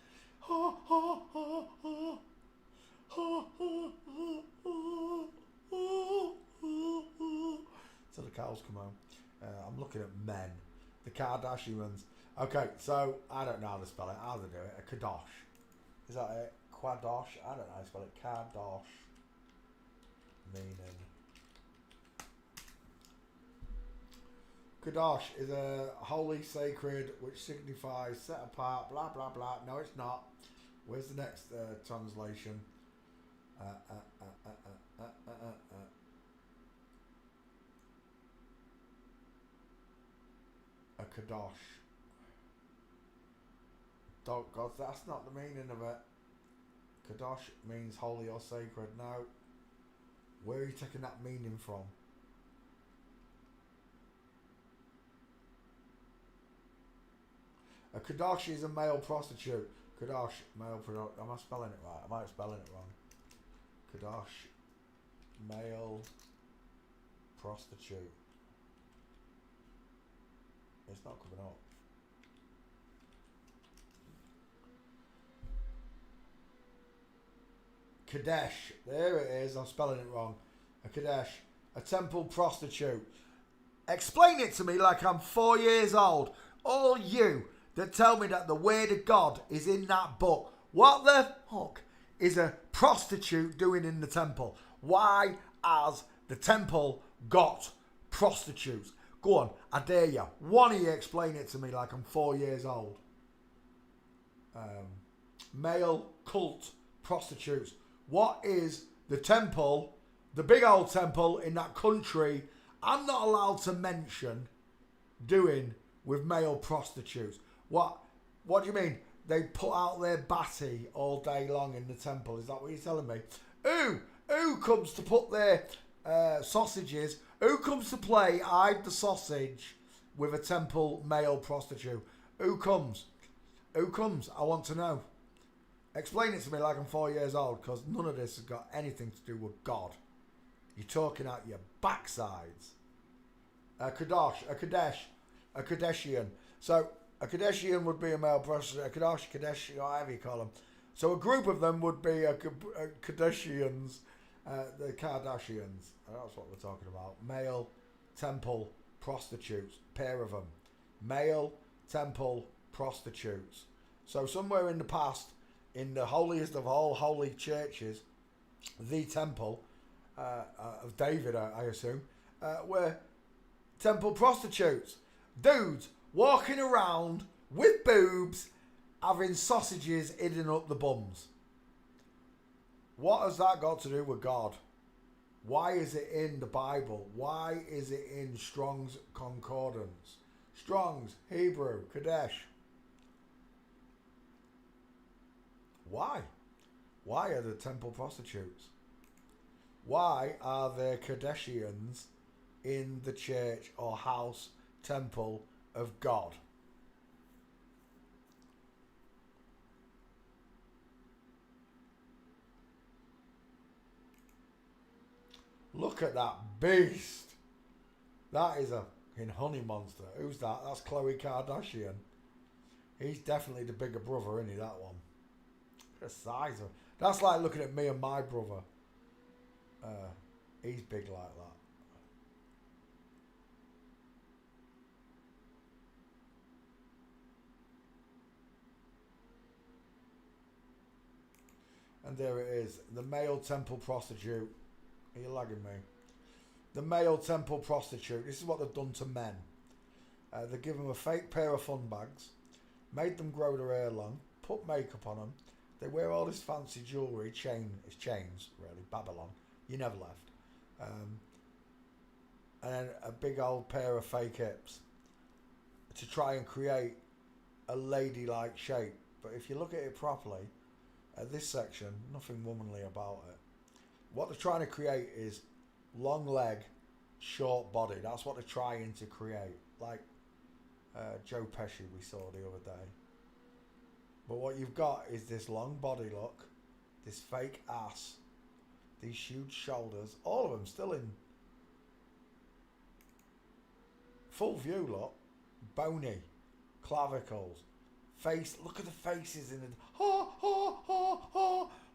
So the cows come home. I'm looking at men. The Kardashians. Okay, so I don't know how to spell it. How to do it? A kadosh. Is that it? Quadosh? I don't know how to spell it. Kadosh. Meaning. Kadosh is a holy, sacred, which signifies set apart, blah, blah, blah. No, it's not. Where's the next translation? A kadosh. God, that's not the meaning of it. Kadosh means holy or sacred. No. Where are you taking that meaning from? A kadosh is a male prostitute. Kadosh, male prostitute. Am I spelling it right? I might be spelling it wrong. Kadosh, male prostitute. It's not coming up. Kadesh. There it is. I'm spelling it wrong. A Kadesh. A temple prostitute. Explain it to me like I'm 4 years old. All you that tell me that the word of God is in that book. What the fuck is a prostitute doing in the temple? Why has the temple got prostitutes? Go on, I dare you. One of you explain it to me like I'm 4 years old. Male cult prostitutes. What is the temple, the big old temple in that country I'm not allowed to mention, doing with male prostitutes? What do you mean? They put out their batty all day long in the temple. Is that what you're telling me? Who comes to put their sausages? Who comes to play hide the sausage with a temple male prostitute? Who comes? Who comes? I want to know. Explain it to me like I'm 4 years old, because none of this has got anything to do with God. You're talking out your backsides. A Kadosh, a Kadesh, a Kadeshian. So a Kadeshian would be a male prostitute. A Kadesh, whatever you call them. So a group of them would be a Kadeshians, the Kardashians. That's what we're talking about. Male temple prostitutes. Pair of them. Male temple prostitutes. So somewhere in the past, in the holiest of all holy churches, the temple of David, I assume, were temple prostitutes. Dudes walking around with boobs, having sausages hidden up the bums. What has that got to do with God? Why is it in the Bible? Why is it in Strong's Concordance? Strong's, Hebrew, Kadesh. Why? Why are there temple prostitutes? Why are there Kadeshians in the church or house temple of God? Look at that beast. That is a fucking honey monster. Who's that? That's Khloe Kardashian. He's definitely the bigger brother, isn't he, that one? Look at the size of him. That's like looking at me and my brother. He's big like that. And there it is. The male temple prostitute. Are you lagging me? The male temple prostitute. This is what they've done to men. They give them a fake pair of fun bags, made them grow their hair long, put makeup on them. They wear all this fancy jewellery, it's chains, really, Babylon. You never left. And then a big old pair of fake hips to try and create a ladylike shape. But if you look at it properly, at this section, nothing womanly about it. What they're trying to create is long leg, short body. That's what they're trying to create. Like Joe Pesci we saw the other day. But what you've got is this long body look, this fake ass, these huge shoulders, all of them still in full view, look, bony, clavicles, face, look at the faces in the,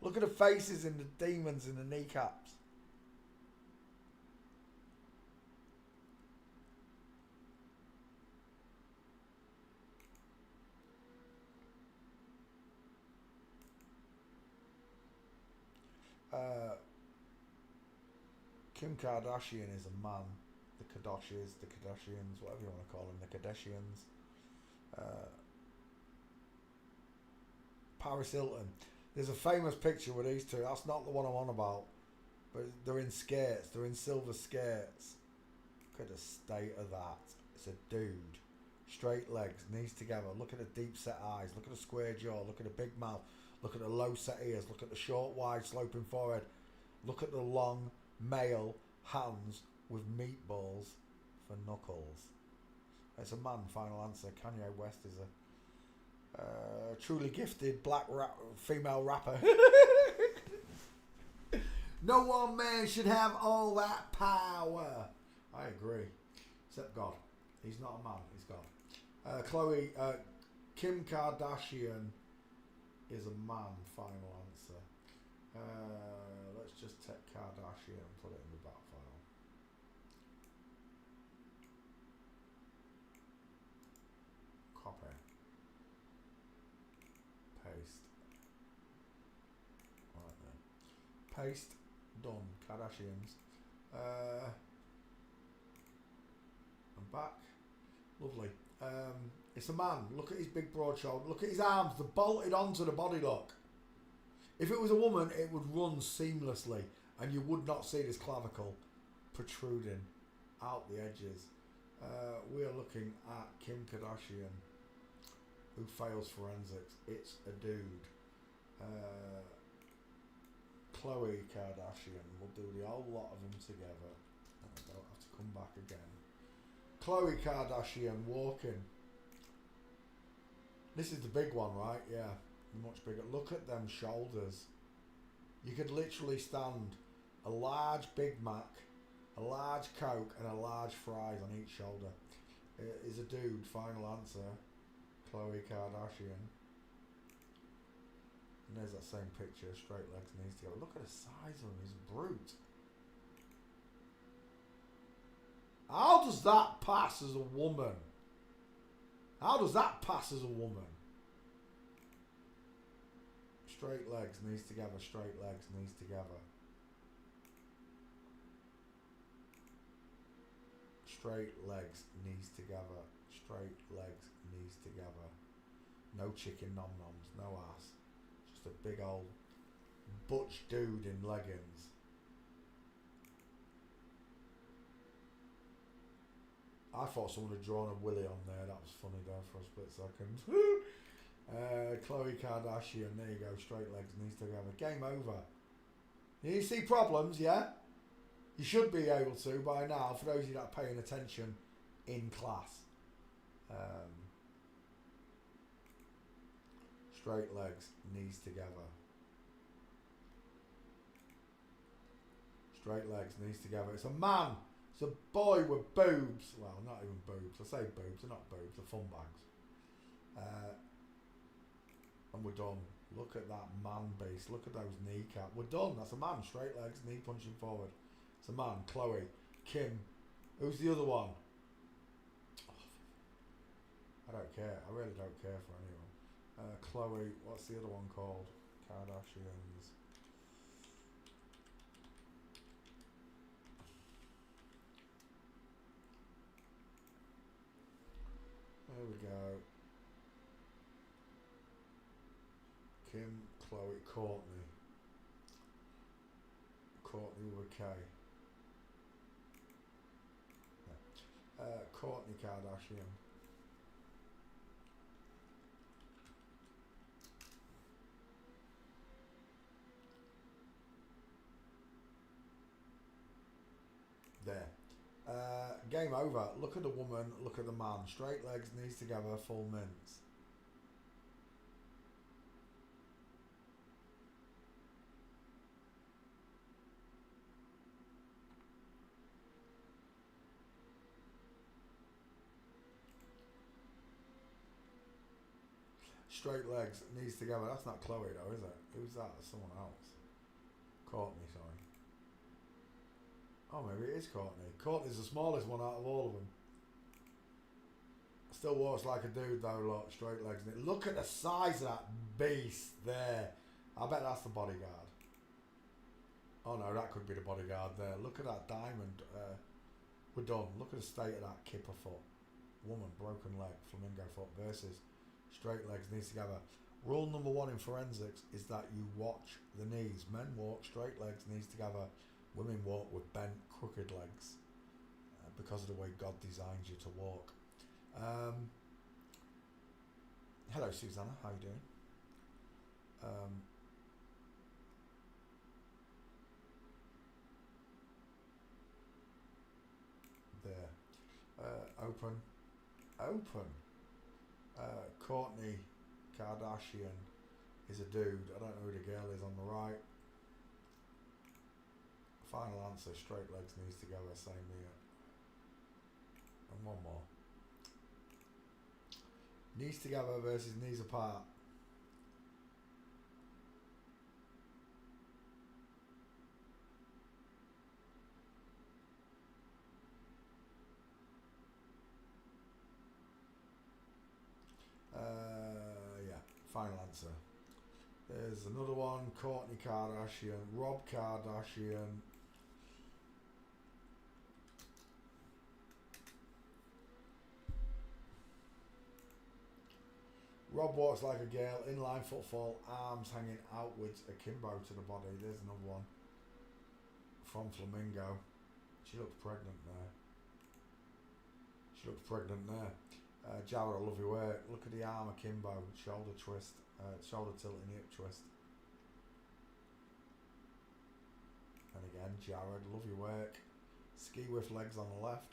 look at the faces in the demons in the kneecaps. Kim Kardashian is a man. The Kardashians, whatever you want to call them, the Kardashians. Paris Hilton. There's a famous picture with these two. That's not the one I'm on about. But they're in skirts. They're in silver skirts. Look at the state of that. It's a dude. Straight legs, knees together. Look at the deep set eyes. Look at the square jaw. Look at the big mouth. Look at the low set ears. Look at the short, wide, sloping forehead. Look at the long, male hands with meatballs for knuckles. It's a man, final answer. Kanye West is a truly gifted black female rapper. No one man should have all that power. I agree. Except God. He's not a man, he's God. Kim Kardashian is a man, final answer. Let's just take Kardashian and put it in the back file. Copy. Paste. Right then. Paste. Done. Kardashians. I'm back. Lovely. It's a man. Look at his big broad shoulder. Look at his arms. They're bolted onto the body look. If it was a woman, it would run seamlessly and you would not see this clavicle protruding out the edges. We are looking at Kim Kardashian, who fails forensics. It's a dude. Khloe Kardashian. We'll do the whole lot of them together. I don't have to come back again. Khloe Kardashian walking. This is the big one, right? Yeah, much bigger. Look at them shoulders. You could literally stand a large Big Mac, a large Coke and a large fries on each shoulder. It is a dude, final answer. Khloe Kardashian. And there's that same picture, straight legs, knees together. Look at the size of him, he's brute. How does that pass as a woman? How does that pass as a woman? Straight legs, knees together, straight legs, knees together. Straight legs, knees together, straight legs, knees together. No chicken nom-noms, no ass. Just a big old butch dude in leggings. I thought someone had drawn a willy on there. That was funny there for a split second. Khloe Kardashian. There you go. Straight legs, knees together. Game over. You see problems, yeah? You should be able to by now, for those of you that are paying attention in class. Straight legs, knees together. Straight legs, knees together. It's a man. It's a boy with boobs. Well, not even boobs. I say boobs. They're not boobs. They're fun bags. And we're done. Look at that man base. Look at those kneecaps. We're done. That's a man. Straight legs, knee punching forward. It's a man. Chloe. Kim. Who's the other one? I don't care. I really don't care for anyone. Chloe. What's the other one called? Kardashians. There we go. Kim, Chloe, Courtney. Courtney with a K. Yeah. Courtney Kardashian. There. Game over. Look at the woman, look at the man. Straight legs, knees together, full mints. Straight legs, knees together. That's not Chloe though, is it? Who's that? That's someone else. Courtney, sorry. Oh, maybe it is Courtney. Courtney's the smallest one out of all of them. Still walks like a dude though, look. Straight legs. Look at the size of that beast there. I bet that's the bodyguard. Oh no, that could be the bodyguard there. Look at that diamond. We're done. Look at the state of that kipper foot. Woman, broken leg, flamingo foot versus straight legs, knees together. Rule number 1 in forensics is that you watch the knees. Men walk straight legs, knees together. Women walk with bent, crooked legs because of the way God designed you to walk. Hello, Susanna. How you doing? There. Open. Courtney Kardashian is a dude. I don't know who the girl is on the right. Final answer, straight legs, knees together, same here. And one more. Knees together versus knees apart. Yeah, final answer. There's another one, Kourtney Kardashian, Rob Kardashian. Rob walks like a girl, inline footfall, arms hanging outwards, akimbo to the body. There's another one from Flamingo. She looks pregnant there. Jared, I love your work. Look at the arm akimbo, shoulder twist, shoulder tilt and hip twist. And again, Jared, love your work. Ski with legs on the left.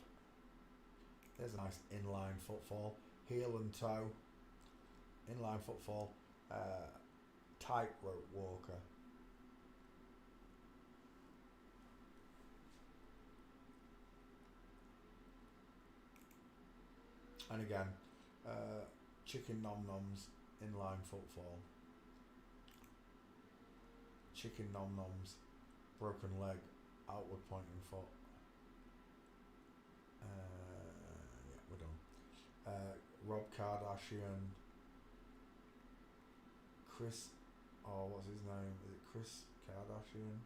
There's a nice inline footfall, heel and toe. Inline footfall, tightrope walker. And again, chicken nom noms, inline footfall. Chicken nom noms, broken leg, outward pointing foot. Yeah, we're done. Rob Kardashian. Chris, what's his name? Is it Chris Kardashian?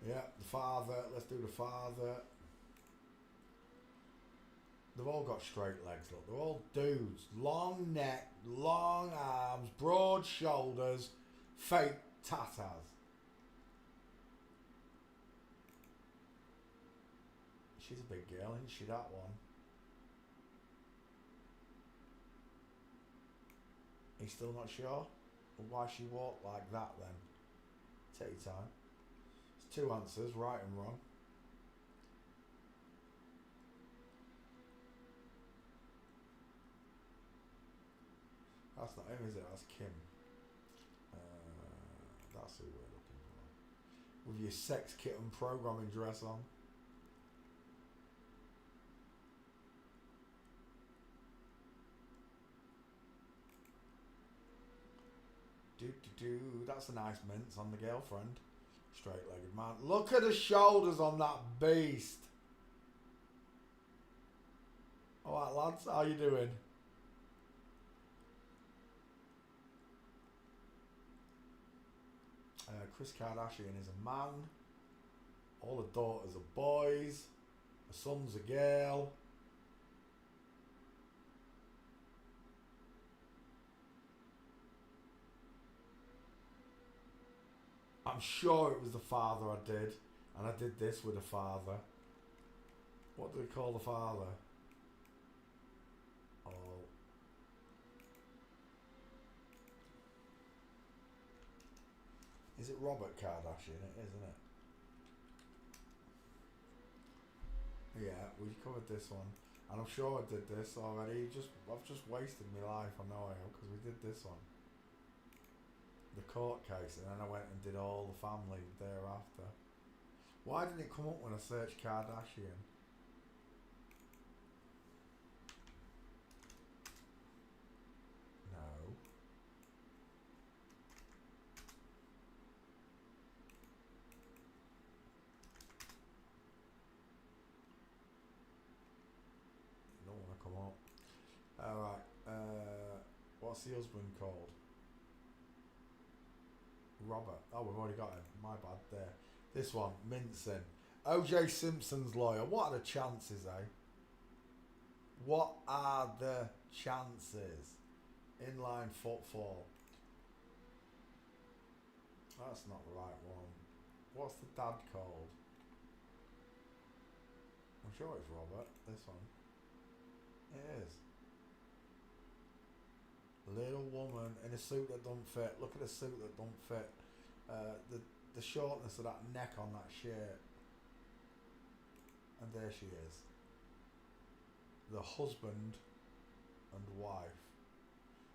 Yeah, the father. Let's do the father. They've all got straight legs, look. They're all dudes. Long neck, long arms, broad shoulders, fake tatas. She's a big girl, isn't she, that one? He's still not sure? Well, why she walked like that then? Take your time. It's two answers, right and wrong. That's not him, is it? That's Kim. That's who we're looking for. With your sex kitten programming dress on. That's a nice mince on the girlfriend. Straight-legged man. Look at the shoulders on that beast. Alright lads, how you doing? Chris Kardashian is a man. All the daughters are boys. The son's a girl. I'm sure it was the father I did. And I did this with the father. What do they call the father? Oh. Is it Robert Kardashian? It is, isn't it? Yeah, we covered this one. And I'm sure I did this already. I've just wasted my life, I know I have, because we did this one. The court case, and then I went and did all the family thereafter. Why didn't it come up when I searched Kardashian? No. It don't want to come up. Alright, what's the husband called? Robert. Oh, we've already got him. My bad there. This one, mincing. O.J. Simpson's lawyer. What are the chances, eh? What are the chances? Inline football. That's not the right one. What's the dad called? I'm sure it's Robert. This one. It is. Little woman in a suit that don't fit. Look at the suit that don't fit. The shortness of that neck on that shirt. And there she is. The husband and wife.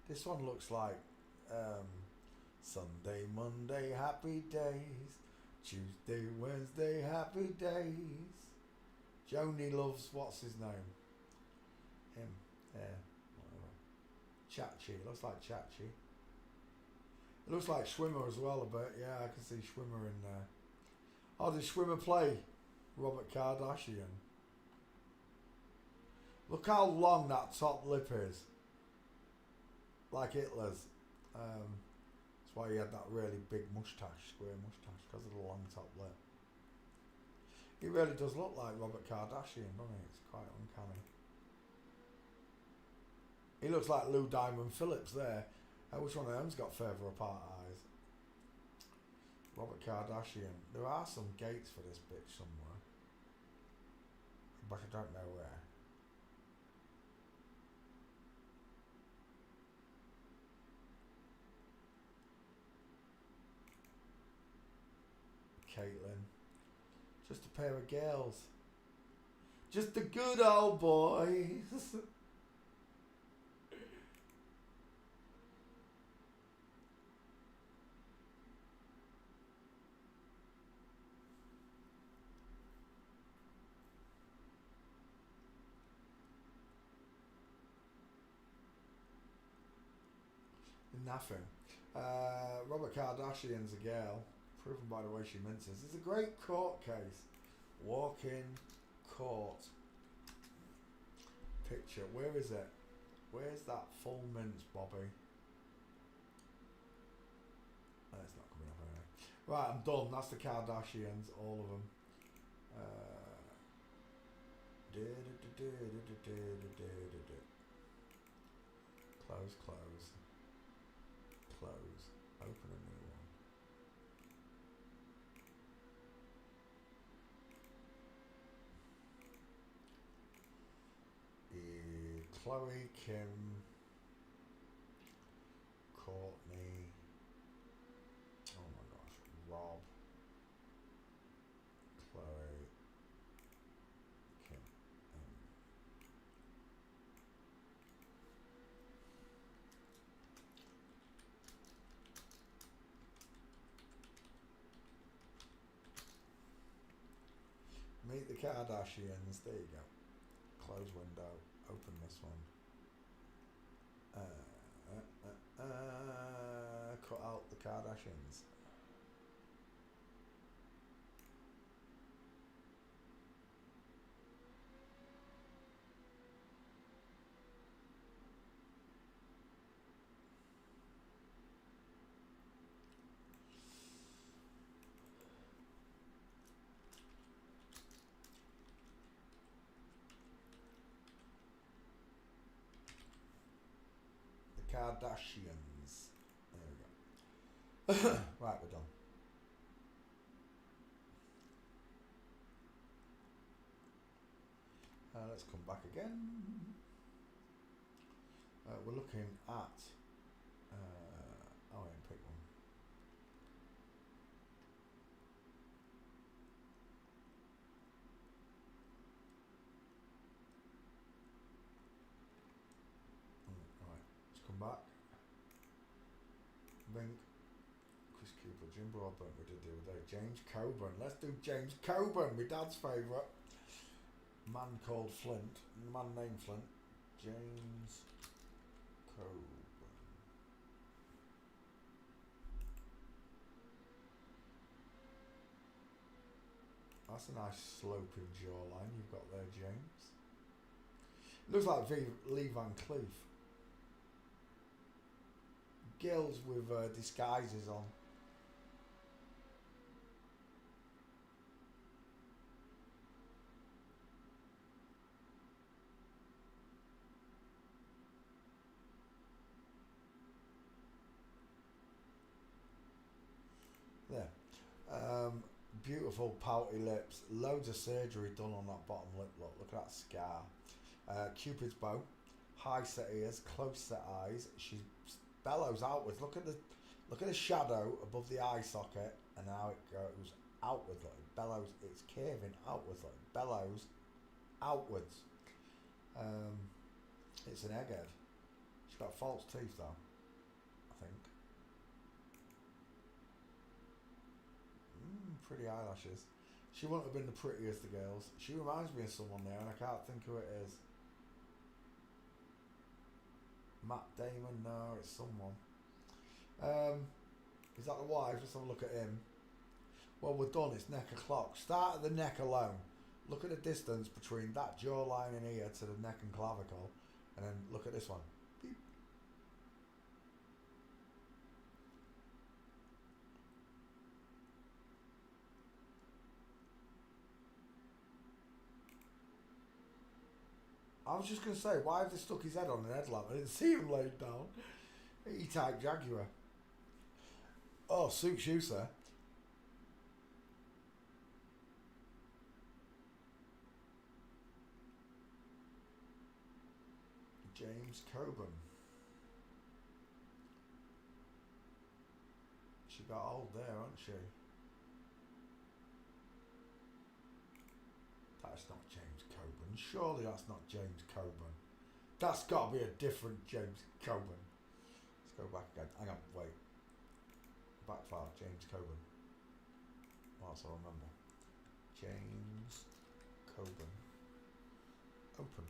This one looks like Sunday, Monday, happy days. Tuesday, Wednesday, happy days. Joni loves, what's his name? Him. Yeah. Chachi, looks like Chachi. It looks like Schwimmer as well a bit. Yeah, I can see Schwimmer in there. Oh, did Schwimmer play Robert Kardashian? Look how long that top lip is. Like Hitler's. That's why he had that really big moustache, square moustache, because of the long top lip. He really does look like Robert Kardashian, doesn't he? It's quite uncanny. He looks like Lou Diamond Phillips there. Which one of them's got further apart eyes? Robert Kardashian. There are some gates for this bitch somewhere. But I don't know where. Caitlyn. Just a pair of girls. Just the good old boys. Nothing. Robert Kardashian's a girl, proven by the way she minces. It's a great court case. Walk-in court. Picture. Where is it? Where's that full mince, Bobby? Oh, it's not coming up anyway. Right, I'm done. That's the Kardashians, all of them. Close, close. Close. Open a new one. Chloe, Kim, Courtney. Oh my gosh, Rob, Chloe, Kim, Meet the Kardashians. There you go. Close window. Open this one. Cut out the Kardashians. Kardashians. There we go. Right, we're done. Let's come back again. We're looking at. Oh, I didn't pick one. Right, let's come back. Bing. Chris Cooper, Jim Broadbent, we did the other day. James Coburn. Let's do James Coburn, my dad's favourite. Man called Flint. Man named Flint. James Coburn. That's a nice sloping jawline you've got there, James. Looks like Lee Van Cleef. Girls with disguises on. There. Beautiful pouty lips. Loads of surgery done on that bottom lip. Look at that scar. Cupid's bow. High set ears. Close set eyes. She bellows outwards. Look at the shadow above the eye socket and how it goes outwards. Like it bellows. It's curving outwards. Like it bellows outwards. It's an egghead. She's got false teeth though, I think. Pretty eyelashes. She wouldn't have been the prettiest of girls. She reminds me of someone there and I can't think who it is. Matt Damon? No, it's someone. Is that the wife? Let's have a look at him. Well, we're done. It's neck o'clock. Start at the neck alone. Look at the distance between that jawline in here to the neck and clavicle. And then look at this one. Beep. I was just going to say, why have they stuck his head on an headlamp? I didn't see him laid down. E-Type Jaguar. Oh, suits you, sir. James Coburn. She got old there, hasn't she? That's not James Coburn. Surely that's not James Coburn. That's got to be a different James Coburn. Let's go back again. Hang on, wait. Back file, James Coburn. What else I remember? James Coburn. Open.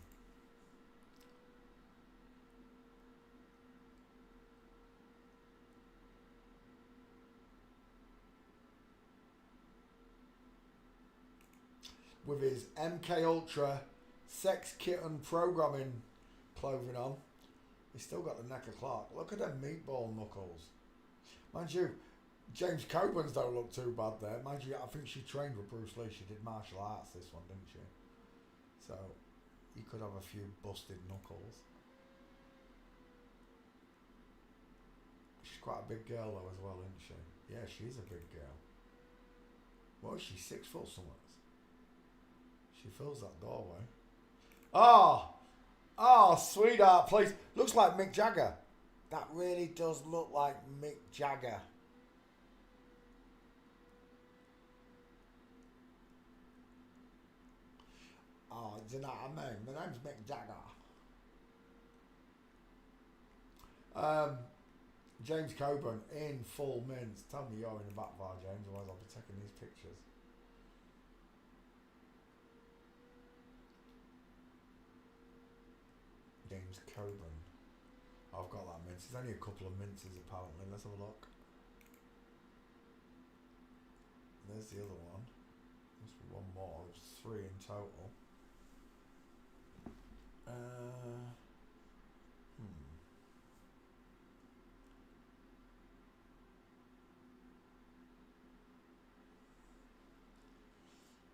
With his MK Ultra Sex Kitten programming clothing on. He's still got the neck of Clark. Look at them meatball knuckles. Mind you, James Coburn's don't look too bad there. Mind you, I think she trained with Bruce Lee. She did martial arts, this one, didn't she? So, he could have a few busted knuckles. She's quite a big girl though as well, isn't she? Yeah, she's a big girl. What is she, 6 foot something? She fills that doorway. Ah! Oh, sweetheart, please. Looks like Mick Jagger. That really does look like Mick Jagger. Oh, do you know what I mean? My name's Mick Jagger. James Coburn in full mints. Tell me you're in the back bar, James, otherwise I'll be taking these pictures. James Coburn. I've got that mince. There's only a couple of minces apparently. Let's have a look. There's the other one. Must be one more. There's 3 in total.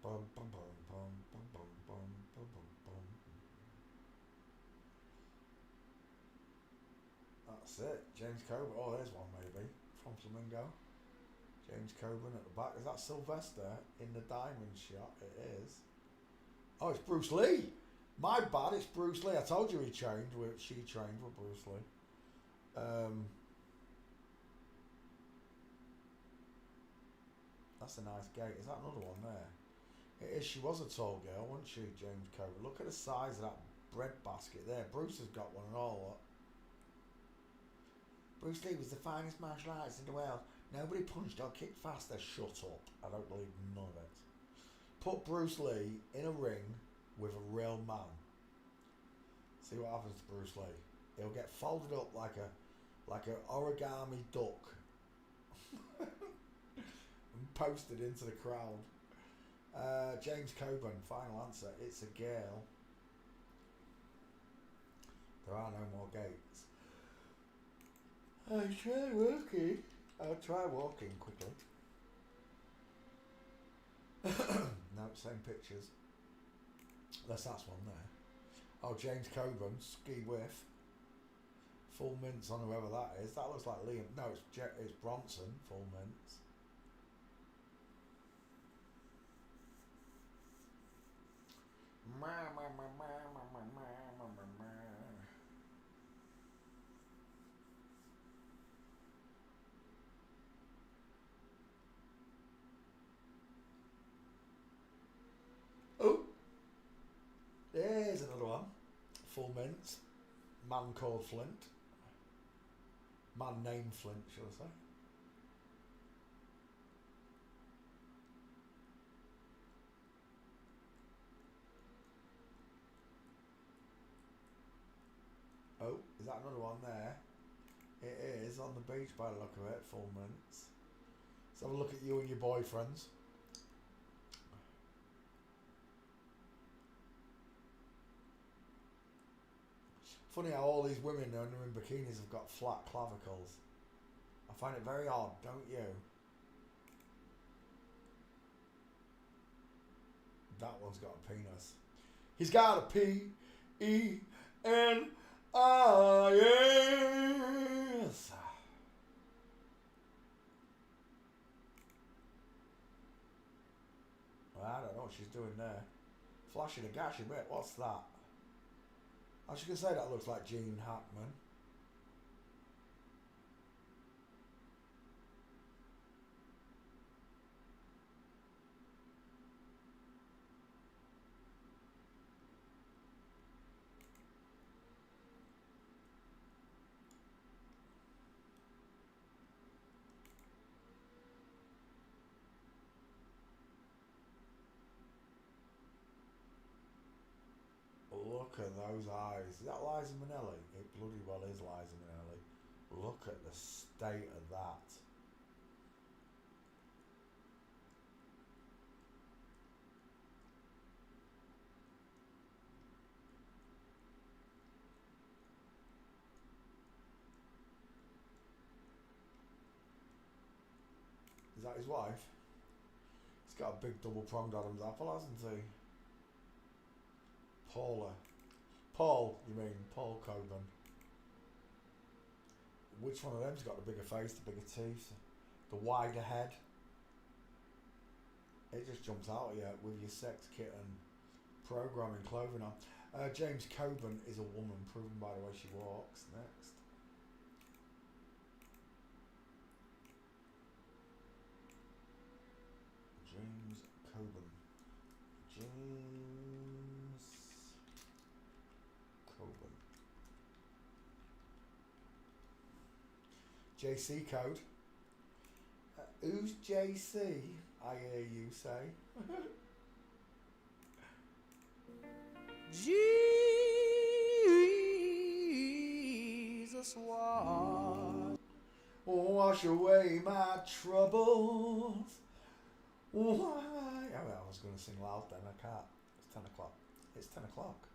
Bum, bum, bum, bum, bum, bum, bum, bum, bum, bum. That's it. James Coburn. Oh, there's one maybe. From Flamingo. James Coburn at the back. Is that Sylvester in the diamond shot? It is. Oh, it's Bruce Lee. My bad, it's Bruce Lee. I told you she trained with Bruce Lee. That's a nice gate. Is that another one there? It is. She was a tall girl, wasn't she, James Coburn? Look at the size of that bread basket there. Bruce has got one and all. Bruce Lee was the finest martial artist in the world. Nobody punched or kicked faster. Shut up. I don't believe none of it. Put Bruce Lee in a ring with a real man. See what happens to Bruce Lee. He'll get folded up like a origami duck and posted into the crowd. James Coburn, final answer. It's a girl. There are no more gates. I'll try walking quickly. No, same pictures. That's one there. Oh, James Coburn, ski whiff. Full mints on whoever that is. That looks like Liam. No, it's Bronson, full mints. Oh, there's another one. Full mints. Man called Flint. Man named Flint, shall I say. Oh, is that another one there? It is, on the beach by the look of it, full mints. Let's have a look at you and your boyfriends. Funny how all these women who are in bikinis have got flat clavicles. I find it very odd, don't you? That one's got a penis. He's got a P-E-N-I-S. I don't know what she's doing there. Flashing a gash a bit. What's that? I was going to say that looks like Gene Hackman. Look at those eyes. Is that Liza Minnelli? It bloody well is Liza Minnelli. Look at the state of that. Is that his wife? He's got a big double-pronged Adam's apple, hasn't he? Paula. Paul, you mean Paul Coburn. Which one of them's got the bigger face, the bigger teeth, the wider head? It just jumps out at you with your sex kit and programming clothing on. James Coburn is a woman, proven by the way she walks. Next. James Coburn. James Coburn. JC code. Who's JC? I hear you say. Jesus wash away my troubles. Why? Oh, I was going to sing loud then, I can't. It's 10 o'clock. It's 10 o'clock.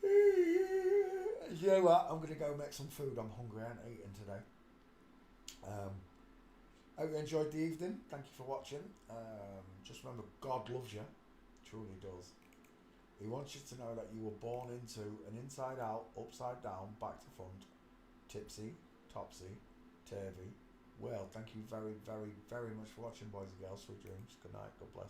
You know what? I'm going to go make some food. I'm hungry. I ain't eating today. Hope you enjoyed the evening. Thank you for watching. Just remember, God loves you. Truly does. He wants you to know that you were born into an inside out, upside down, back to front, tipsy, topsy, turvy. Well, thank you very, very, very much for watching, boys and girls. Sweet dreams. Good night. God bless.